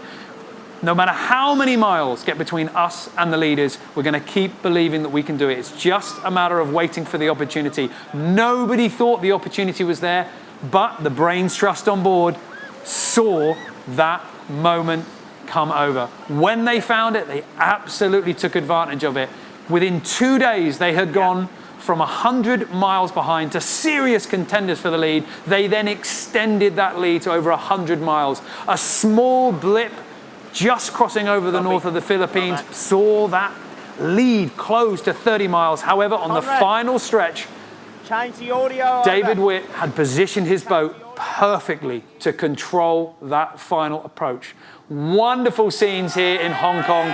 no matter how many miles get between us and the leaders, we're going to keep believing that we can do it. It's just a matter of waiting for the opportunity. Nobody thought the opportunity was there, but the brains trust on board saw that moment come over. When they found it, they absolutely took advantage of it. Within 2 days, they had gone from 100 miles behind to serious contenders for the lead. They then extended that lead to over 100 miles. A small blip just crossing over the north of the Philippines saw that lead close to 30 miles. However, on the final stretch, change the audio. David Witt had positioned his boat perfectly to control that final approach. Wonderful scenes here in Hong Kong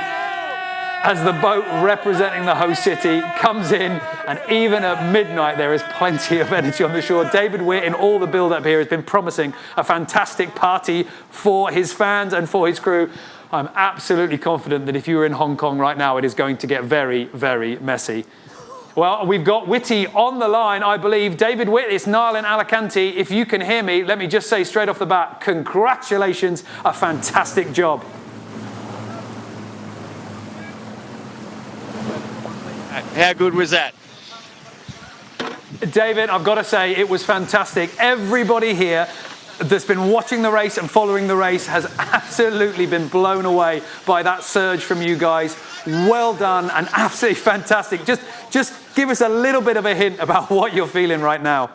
as the boat representing the host city comes in, and even at midnight there is plenty of energy on the shore. David Witt, in all the build-up here, has been promising a fantastic party for his fans and for his crew. I'm absolutely confident that if you were in Hong Kong right now, it is going to get very, very messy. Well, we've got Witty on the line, I believe. David Witt, it's Niall in Alicante. If you can hear me, let me just say straight off the bat, congratulations, a fantastic job. How good was that? David, I've got to say, it was fantastic. Everybody here that's been watching the race and following the race has absolutely been blown away by that surge from you guys. Well done and absolutely fantastic. Just give us a little bit of a hint about what you're feeling right now.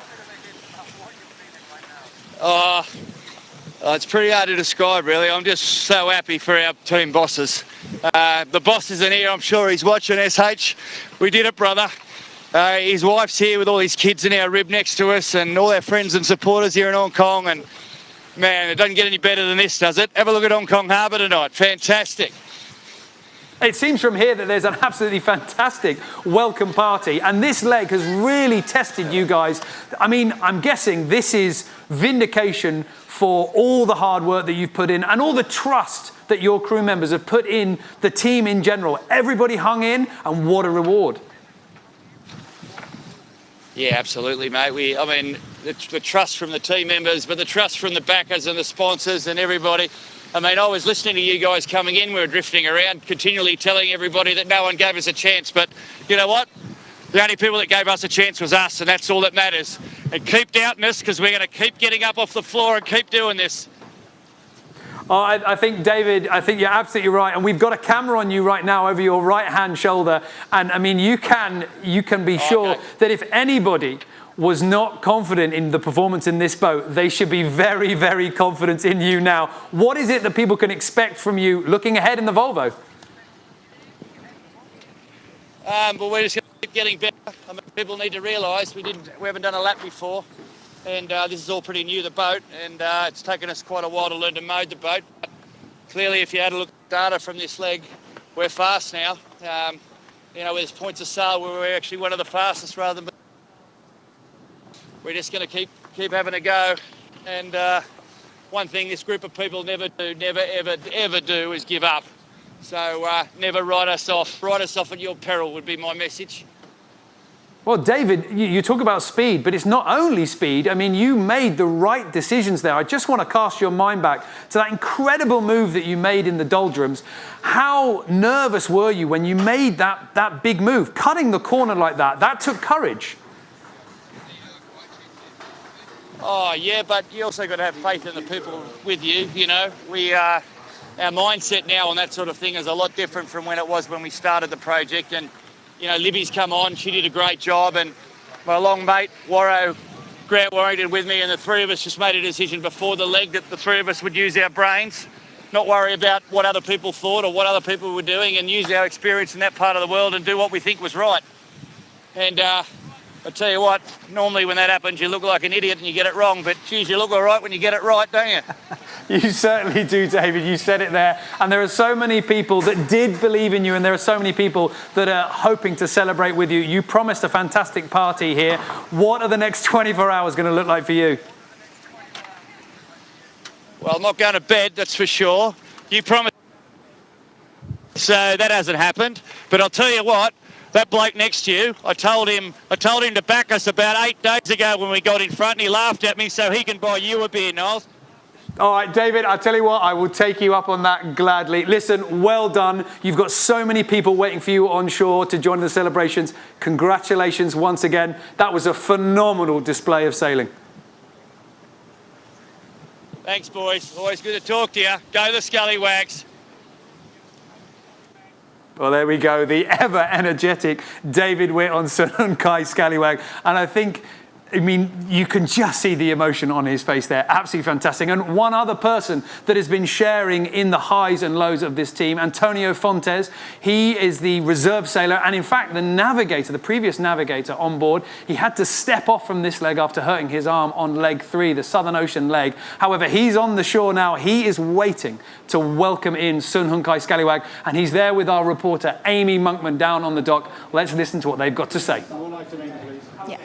It's pretty hard to describe, really. I'm just so happy for our team bosses. The boss isn't here. I'm sure he's watching. SH, we did it, brother. His wife's here with all his kids in our rib next to us, and all our friends and supporters here in Hong Kong. And man, it doesn't get any better than this, does it? Have a look at Hong Kong Harbour tonight. Fantastic. It seems from here that there's an absolutely fantastic welcome party, and this leg has really tested you guys. I mean, I'm guessing this is vindication for all the hard work that you've put in and all the trust that your crew members have put in the team in general. Everybody hung in, and what a reward. Yeah, absolutely, mate. I mean, the trust from the team members, but the trust from the backers and the sponsors and everybody. I mean, I was listening to you guys coming in. We were drifting around, continually telling everybody that no one gave us a chance. But you know what? The only people that gave us a chance was us, and that's all that matters. And keep doubting us, because we're going to keep getting up off the floor and keep doing this. I think, David, I think you're absolutely right. And we've got a camera on you right now over your right-hand shoulder. And, I mean, you can be sure that if anybody was not confident in the performance in this boat, they should be very, very confident in you now. What is it that people can expect from you looking ahead in the Volvo? But we're just going to keep getting better. I mean, people need to realise we haven't done a lap before. And this is all pretty new, the boat, and it's taken us quite a while to learn to mode the boat. But clearly, if you had a look at data from this leg, we're fast now. You know, with points of sale, we're actually one of the fastest rather than... We're just going to keep having a go. And one thing this group of people never ever do is give up. So never write us off. Write us off at your peril would be my message. Well, David, you talk about speed, but it's not only speed. I mean, you made the right decisions there. I just want to cast your mind back to that incredible move that you made in the doldrums. How nervous were you when you made that big move? Cutting the corner like that took courage. Oh, yeah, but you also got to have faith in the people with you, you know. Our mindset now on that sort of thing is a lot different from when it was when we started the project. And you know, Libby's come on, she did a great job, and my long mate, Grant Warrington with me, and the three of us just made a decision before the leg that the three of us would use our brains, not worry about what other people thought or what other people were doing, and use our experience in that part of the world and do what we think was right. And I tell you what, normally when that happens, you look like an idiot and you get it wrong, but geez, you look all right when you get it right, don't you? You certainly do, David. You said it there. And there are so many people that did believe in you, and there are so many people that are hoping to celebrate with you. You promised a fantastic party here. What are the next 24 hours going to look like for you? Well, I'm not going to bed, that's for sure. You promised. So that hasn't happened. But I'll tell you what, that bloke next to you, I told him to back us about 8 days ago when we got in front, and he laughed at me, so he can buy you a beer, Niles. All right, David, I'll tell you what, I will take you up on that gladly. Listen, well done. You've got so many people waiting for you on shore to join the celebrations. Congratulations once again. That was a phenomenal display of sailing. Thanks, boys. Always good to talk to you. Go the Scallywags. Well, there we go. The ever-energetic David Witt on Sun Hun Kai Scallywag. And I mean, you can just see the emotion on his face there. Absolutely fantastic. And one other person that has been sharing in the highs and lows of this team, Antonio Fontes. He is the reserve sailor. And in fact, the navigator, the previous navigator on board, he had to step off from this leg after hurting his arm on leg 3, the Southern Ocean leg. However, he's on the shore now. He is waiting to welcome in Sun Hun Kai Scallywag. And he's there with our reporter, Amy Monkman, down on the dock. Let's listen to what they've got to say. Yeah.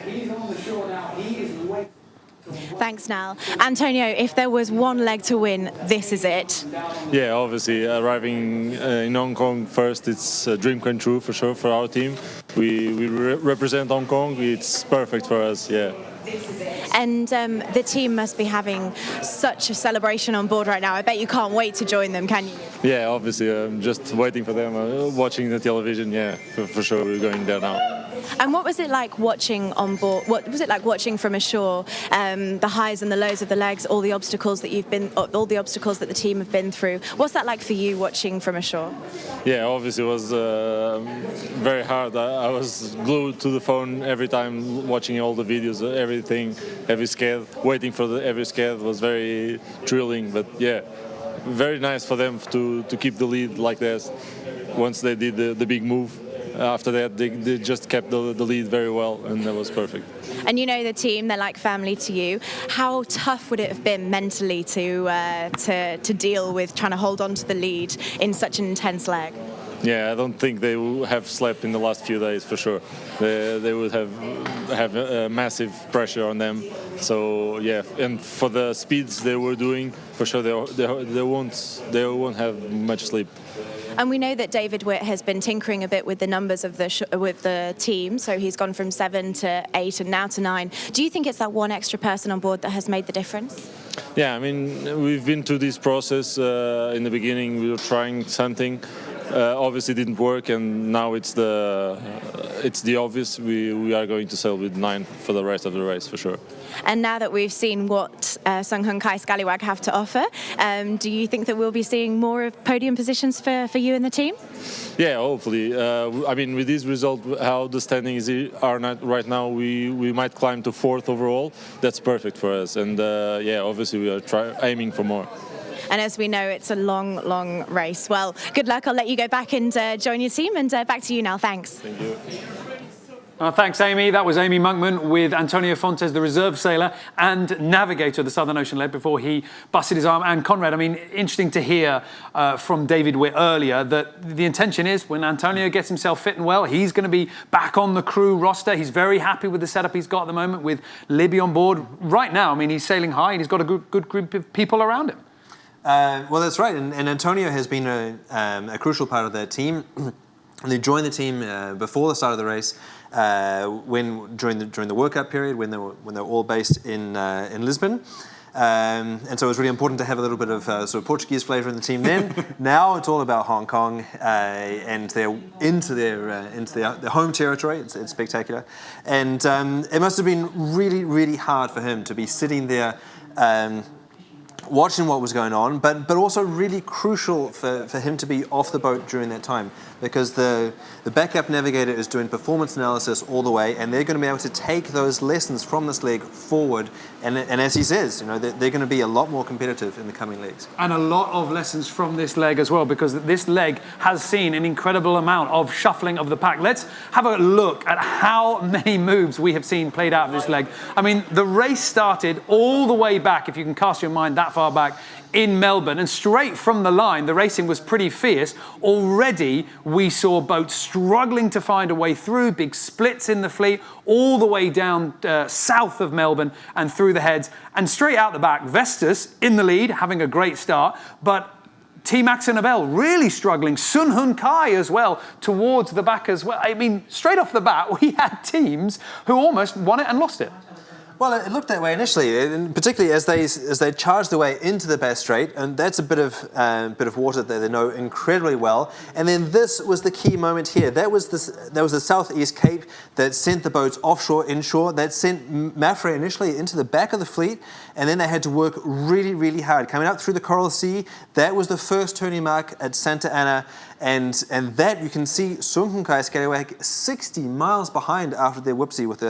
Thanks, Nal. Antonio, if there was one leg to win, this is it. Yeah, obviously, arriving in Hong Kong first, it's a dream come true for sure for our team. We represent Hong Kong, it's perfect for us, yeah. And the team must be having such a celebration on board right now. I bet you can't wait to join them, can you? Yeah, obviously, I'm just waiting for them, watching the television, yeah, for sure, we're going there now. And what was it like watching on board? What was it like watching from ashore? The highs and the lows of the legs, all the obstacles that the team have been through. What's that like for you watching from ashore? Yeah, obviously it was very hard. I was glued to the phone every time, watching all the videos, everything, every scale, waiting for every scale was very thrilling. But yeah, very nice for them to keep the lead like this. Once they did the big move. After that, they just kept the lead very well, and that was perfect. And you know the team; they're like family to you. How tough would it have been mentally to deal with trying to hold on to the lead in such an intense leg? Yeah, I don't think they would have slept in the last few days for sure. They would have a massive pressure on them. So yeah, and for the speeds they were doing, for sure they won't have much sleep. And we know that David Witt has been tinkering a bit with the numbers of with the team, so he's gone from 7 to 8 and now to 9. Do you think it's that one extra person on board that has made the difference? Yeah, I mean, we've been through this process. In the beginning, we were trying something. Obviously didn't work, and now it's the obvious. We are going to sail with 9 for the rest of the race for sure. And now that we've seen what Sun Hun Kai Scallywag have to offer, do you think that we'll be seeing more of podium positions for you and the team? Yeah, hopefully. I mean, with this result, how the standings are not right now, we might climb to 4th overall. That's perfect for us, and yeah, obviously we are aiming for more. And as we know, it's a long, long race. Well, good luck. I'll let you go back and join your team. And back to you now. Thanks. Thank you. Thanks, Amy. That was Amy Monkman with Antonio Fontes, the reserve sailor and navigator of the Southern Ocean leg before he busted his arm. And Conrad, I mean, interesting to hear from David Witt earlier that the intention is when Antonio gets himself fit and well, he's going to be back on the crew roster. He's very happy with the setup he's got at the moment with Libby on board. Right now, I mean, he's sailing high and he's got a good group of people around him. Well, that's right. And Antonio has been a crucial part of their team. They joined the team before the start of the race, during the workout period when they were all based in Lisbon. And so it was really important to have a little bit of sort of Portuguese flavour in the team then. Now it's all about Hong Kong, and they're into their home territory. It's spectacular, and it must have been really, really hard for him to be sitting there watching what was going on, but also really crucial for him to be off the boat during that time, because the backup navigator is doing performance analysis all the way, and they're going to be able to take those lessons from this leg forward, and as he says, they're going to be a lot more competitive in the coming legs. And a lot of lessons from this leg as well, because this leg has seen an incredible amount of shuffling of the pack. Let's have a look at how many moves we have seen played out of this leg. I mean, the race started all the way back, if you can cast your mind that far back, in Melbourne, and straight from the line the racing was pretty fierce. Already we saw boats struggling to find a way through, big splits in the fleet all the way down south of Melbourne and through the heads, and straight out the back Vestas in the lead, having a great start, but Team Axonabel really struggling. Sun Hun Kai as well towards the back as well. I mean, straight off the bat we had teams who almost won it and lost it. Well, it looked that way initially, and particularly as they charged their way into the Bass Strait, and that's a bit of water that they know incredibly well. And then this was the key moment here. That was the Southeast Cape that sent the boats offshore, inshore. That sent Mafre initially into the back of the fleet, and then they had to work really, really hard coming up through the Coral Sea. That was the first turning mark at Santa Ana. And that you can see Sun Hun Kai Scallywag 60 miles behind after their whoopsie with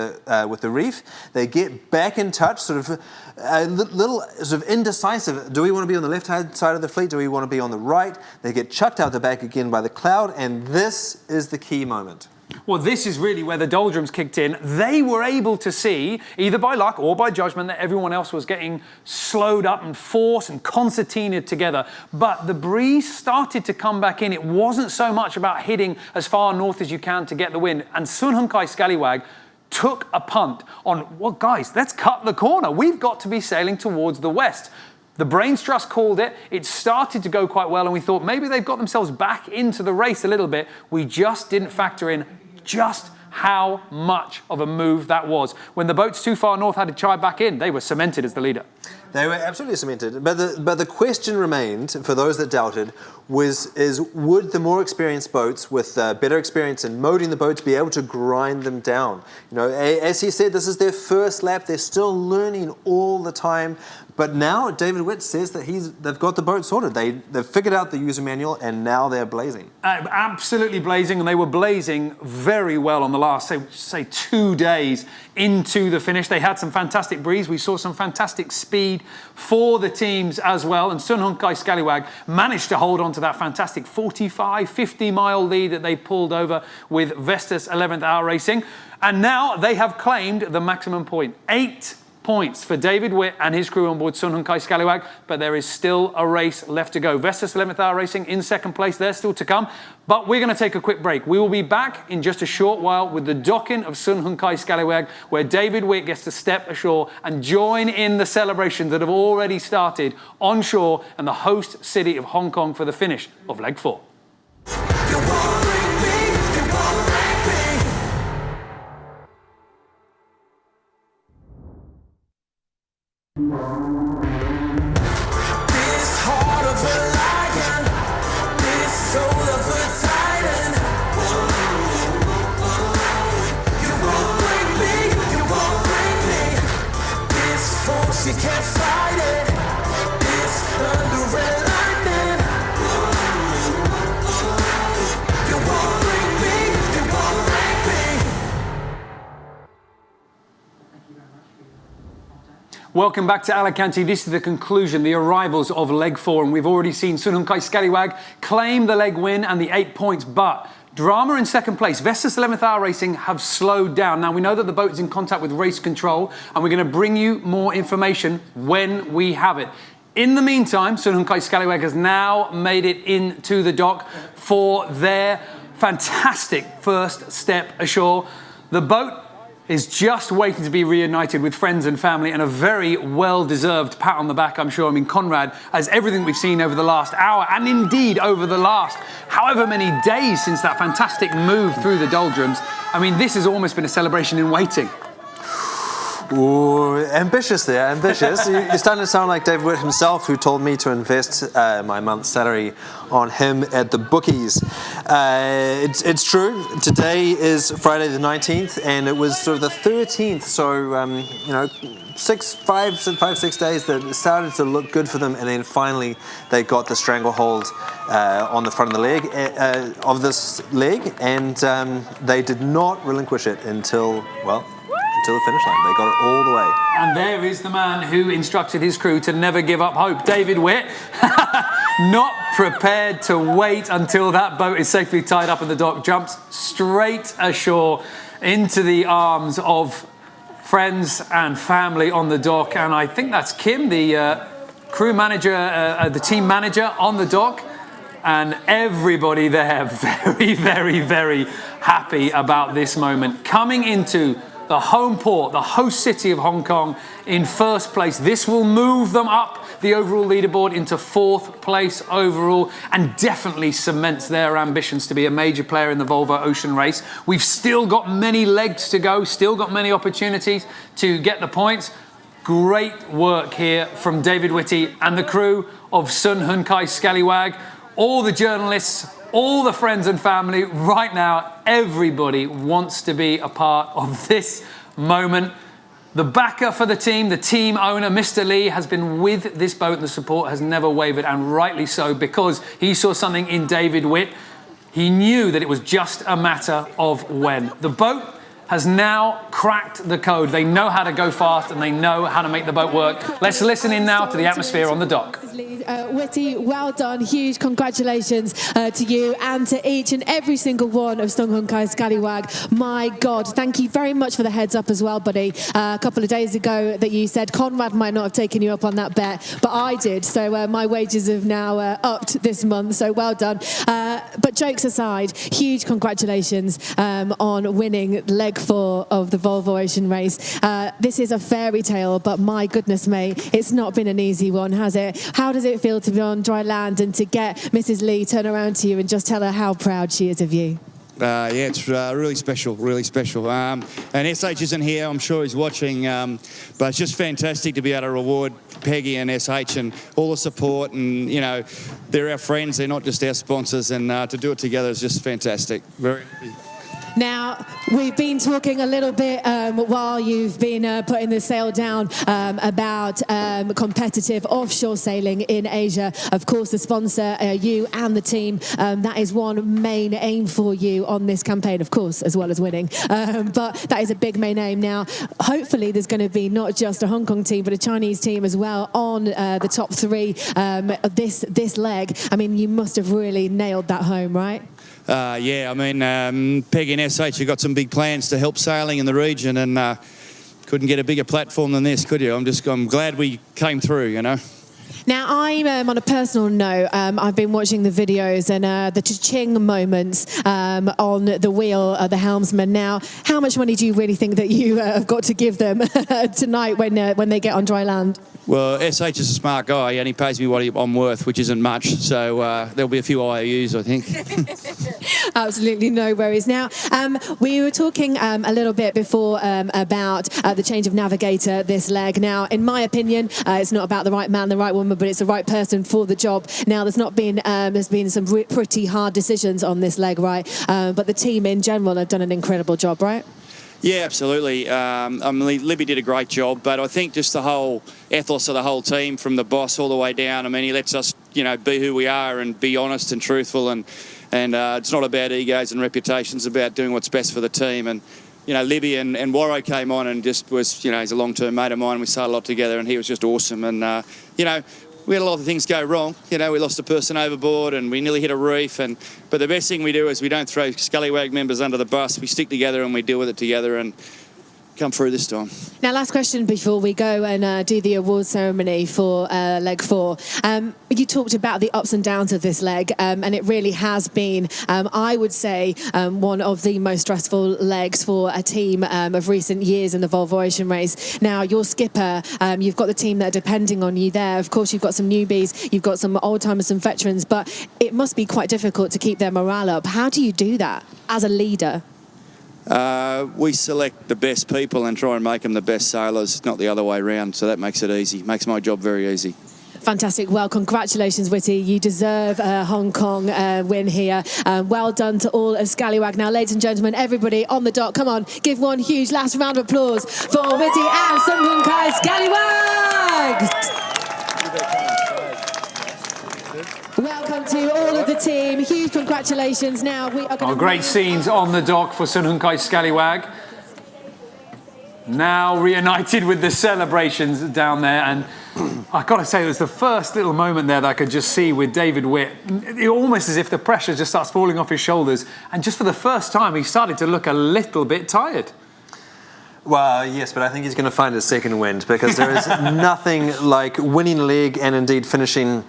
the reef. They get back in touch, sort of a little sort of indecisive. Do we want to be on the left-hand side of the fleet? Do we want to be on the right? They get chucked out the back again by the cloud, and this is the key moment. Well, this is really where the doldrums kicked in. They were able to see, either by luck or by judgment, that everyone else was getting slowed up and forced and concertinaed together. But the breeze started to come back in. It wasn't so much about hitting as far north as you can to get the wind. And Sun Hun Kai Scallywag took a punt on, well, guys, let's cut the corner. We've got to be sailing towards the west. The brains trust called it. It started to go quite well, and we thought maybe they've got themselves back into the race a little bit. We just didn't factor in just how much of a move that was. When the boats too far north had to chime back in, they were cemented as the leader. They were absolutely cemented. But the question remained, for those that doubted, would the more experienced boats with better experience in motoring the boats be able to grind them down? As he said, this is their first lap. They're still learning all the time. But now David Witt says that they've got the boat sorted. They've figured out the user manual, and now they're blazing. Absolutely blazing, and they were blazing very well on the last, say 2 days into the finish. They had some fantastic breeze. We saw some fantastic speed for the teams as well, and Sun Hun Kai Scallywag managed to hold on to that fantastic 45, 50-mile lead that they pulled over with Vestas 11th Hour Racing. And now they have claimed the maximum point. 8 points for David Witt and his crew on board Sun Hun Kai Scallywag, but there is still a race left to go. Vestas 11th Hour Racing in second place, they're still to come, but we're going to take a quick break. We will be back in just a short while with the docking of Sun Hun Kai Scallywag, where David Witt gets to step ashore and join in the celebrations that have already started on shore and the host city of Hong Kong for the finish of Leg 4. This heart of a lion, this soul of a titan. You won't break me, you won't break me. This force, you can't fight it. This thunder and lightning. You won't break me, you won't break me. Welcome back to Alicante. This is the conclusion, the arrivals of Leg 4, and we've already seen Sun Hun Kai Scallywag claim the leg win and the 8 points, but drama in second place. Vestas 11th Hour Racing have slowed down. Now, we know that the boat is in contact with race control, and we're going to bring you more information when we have it. In the meantime, Sun Hun Kai Scallywag has now made it into the dock for their fantastic first step ashore. The boat is just waiting to be reunited with friends and family, and a very well-deserved pat on the back, I'm sure. I mean, Conrad, as everything we've seen over the last hour, and indeed over the last however many days since that fantastic move through the doldrums, I mean, this has almost been a celebration in waiting. Ooh, ambitious there, ambitious. You're starting to sound like David Witt himself, who told me to invest my month's salary on him at the bookies. It's true. Today is Friday the 19th, and it was sort of the 13th. So, you know, 5-6 days that it started to look good for them, and then finally they got the stranglehold on the front of the leg of this leg, and they did not relinquish it until, well, until the finish line. They got it all the way. And there is the man who instructed his crew to never give up hope. David Witt, not prepared to wait until that boat is safely tied up in the dock, jumps straight ashore into the arms of friends and family on the dock. And I think that's Kim, the crew manager, the team manager on the dock. And everybody there very, very, very happy about this moment. Coming into the home port, the host city of Hong Kong, in first place. This will move them up the overall leaderboard into 4th place overall, and definitely cements their ambitions to be a major player in the Volvo Ocean Race. We've still got many legs to go, still got many opportunities to get the points. Great work here from David Whitty and the crew of Sun Hun Kai Scallywag. All the journalists, all the friends and family, right now, everybody wants to be a part of this moment. The backer for the team owner, Mr. Lee, has been with this boat, and the support has never wavered, and rightly so, because he saw something in David Witt. He knew that it was just a matter of when. The boat has now cracked the code. They know how to go fast, and they know how to make the boat work. Let's listen in now to the atmosphere on the dock. Whitty, well done. Huge congratulations to you and to each and every single one of Sun Hun Kai Scallywag. My God, thank you very much for the heads up as well, buddy. A couple of days ago that you said Conrad might not have taken you up on that bet, but I did. So my wages have now upped this month, so well done. But jokes aside, huge congratulations on winning leg 4 of the Volvo Ocean Race. This is a fairy tale, but my goodness, mate, it's not been an easy one, has it? How does it feel to be on dry land and to get Mrs. Lee turn around to you and just tell her how proud she is of you? Yeah, it's really special, really special. And SH isn't here, I'm sure he's watching, but it's just fantastic to be able to reward Peggy and SH and all the support, and, you know, they're our friends, they're not just our sponsors, and to do it together is just fantastic. Very happy. Now, we've been talking a little bit while you've been putting the sail down about competitive offshore sailing in Asia. Of course, the sponsor, you and the team, that is one main aim for you on this campaign, of course, as well as winning. But that is a big main aim. Now, hopefully there's going to be not just a Hong Kong team, but a Chinese team as well on the top 3 of this leg. I mean, you must have really nailed that home, right? Yeah, I mean, Peggy and SH have got some big plans to help sailing in the region, and couldn't get a bigger platform than this, could you? I'm glad we came through, you know. Now, I'm on a personal note, I've been watching the videos and the cha-ching moments on the wheel, the helmsman. Now, how much money do you really think that you have got to give them tonight when they get on dry land? Well, SH is a smart guy, and he pays me what I'm worth, which isn't much, so there'll be a few IOUs, I think. Absolutely no worries. Now, we were talking a little bit before about the change of navigator this leg. Now, in my opinion, it's not about the right man, the right woman, but it's the right person for the job. Now, there's been some pretty hard decisions on this leg, right? But the team in general have done an incredible job, right? Yeah, absolutely. I mean, Libby did a great job, but I think just the whole ethos of the whole team, from the boss all the way down, I mean, he lets us, you know, be who we are and be honest and truthful, and it's not about egos and reputations, it's about doing what's best for the team. And, you know, Libby and Warro came on and just was, you know, he's a long-term mate of mine, we started a lot together, and he was just awesome. And, you know, we had a lot of things go wrong. You know, we lost a person overboard and we nearly hit a reef. But the best thing we do is we don't throw Scallywag members under the bus. We stick together and we deal with it together and come through this time. Now, last question before we go and do the award ceremony for leg 4. You talked about the ups and downs of this leg, and it really has been, I would say, one of the most stressful legs for a team of recent years in the Volvo Ocean Race. Now, your skipper, you've got the team that are depending on you there. Of course, you've got some newbies, you've got some old-timers, some veterans, but it must be quite difficult to keep their morale up. How do you do that as a leader? we select the best people and try and make them the best sailors, not the other way around. So that makes it easy, makes my job very easy. Fantastic. Well, congratulations, Whitty. You deserve a Hong Kong win here. Well done to all of Scallywag. Now, ladies and gentlemen, everybody on the dock, come on, give one huge last round of applause for Whitty and Sun Hung Kai Scallywag. Welcome to all of the team. Huge congratulations. Now we are going great scenes on the dock for Sun Hung Kai Scallywag. Now reunited with the celebrations down there, and I've got to say, it was the first little moment there that I could just see with David Witt. Almost as if the pressure just starts falling off his shoulders, and just for the first time, he started to look a little bit tired. Well, yes, but I think he's going to find a second wind, because there is nothing like winning a leg and indeed finishing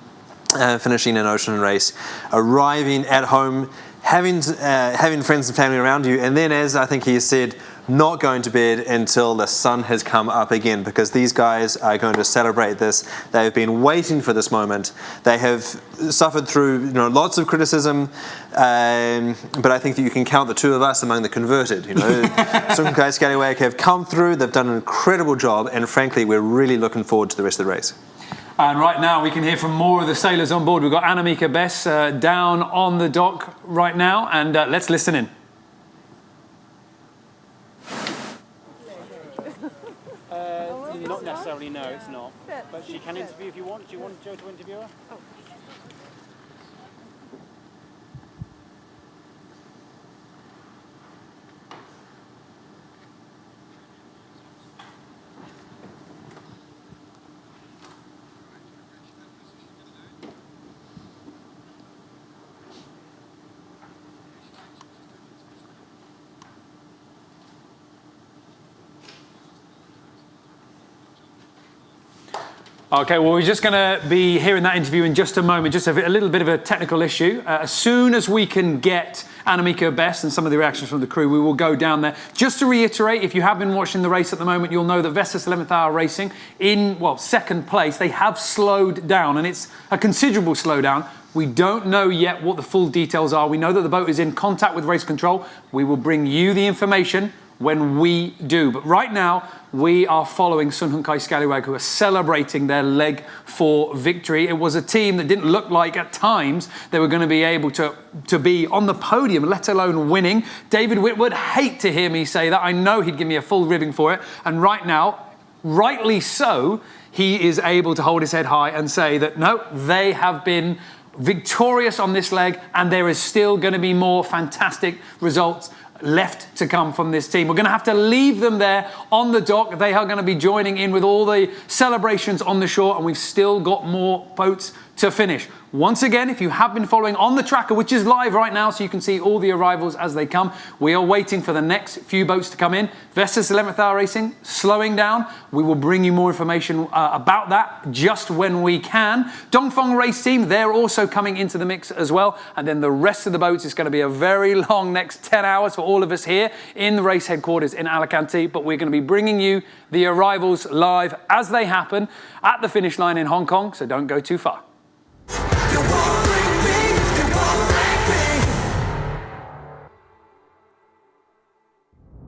an ocean race, arriving at home, having friends and family around you, and then, as I think he said, not going to bed until the sun has come up again, because these guys are going to celebrate this. They've been waiting for this moment. They have suffered through lots of criticism, but I think that you can count the two of us among the converted. Sun Hung Kai Scallywag have come through. They've done an incredible job, and frankly, we're really looking forward to the rest of the race. And right now we can hear from more of the sailors on board. We've got Annemieke Bess down on the dock right now, and let's listen in. Not necessarily, no, it's not. But she can interview if you want. Do you want Joe to interview her? Okay, well, we're just going to be hearing that interview in just a moment. Just a little bit of a technical issue. As soon as we can get Annemieke Bess and some of the reactions from the crew, we will go down there. Just to reiterate, if you have been watching the race at the moment, you'll know that Vestas 11th Hour Racing in, second place, they have slowed down, and it's a considerable slowdown. We don't know yet what the full details are. We know that the boat is in contact with race control. We will bring you the information when we do. But right now, we are following Sun Hung Kai Scallywag, who are celebrating their leg 4 victory. It was a team that didn't look like at times they were going to be able to be on the podium, let alone winning. David Witt would hate to hear me say that. I know he'd give me a full ribbing for it. And right now, rightly so, he is able to hold his head high and say that, no, they have been victorious on this leg, and there is still going to be more fantastic results left to come from this team. We're going to have to leave them there on the dock. They are going to be joining in with all the celebrations on the shore, and we've still got more boats to finish. Once again, if you have been following on the tracker, which is live right now, so you can see all the arrivals as they come, we are waiting for the next few boats to come in. Vestas 11th Hour Racing slowing down. We will bring you more information about that just when we can. Dongfeng Race Team, they're also coming into the mix as well. And then the rest of the boats is going to be a very long next 10 hours for all of us here in the race headquarters in Alicante. But we're going to be bringing you the arrivals live as they happen at the finish line in Hong Kong, so don't go too far.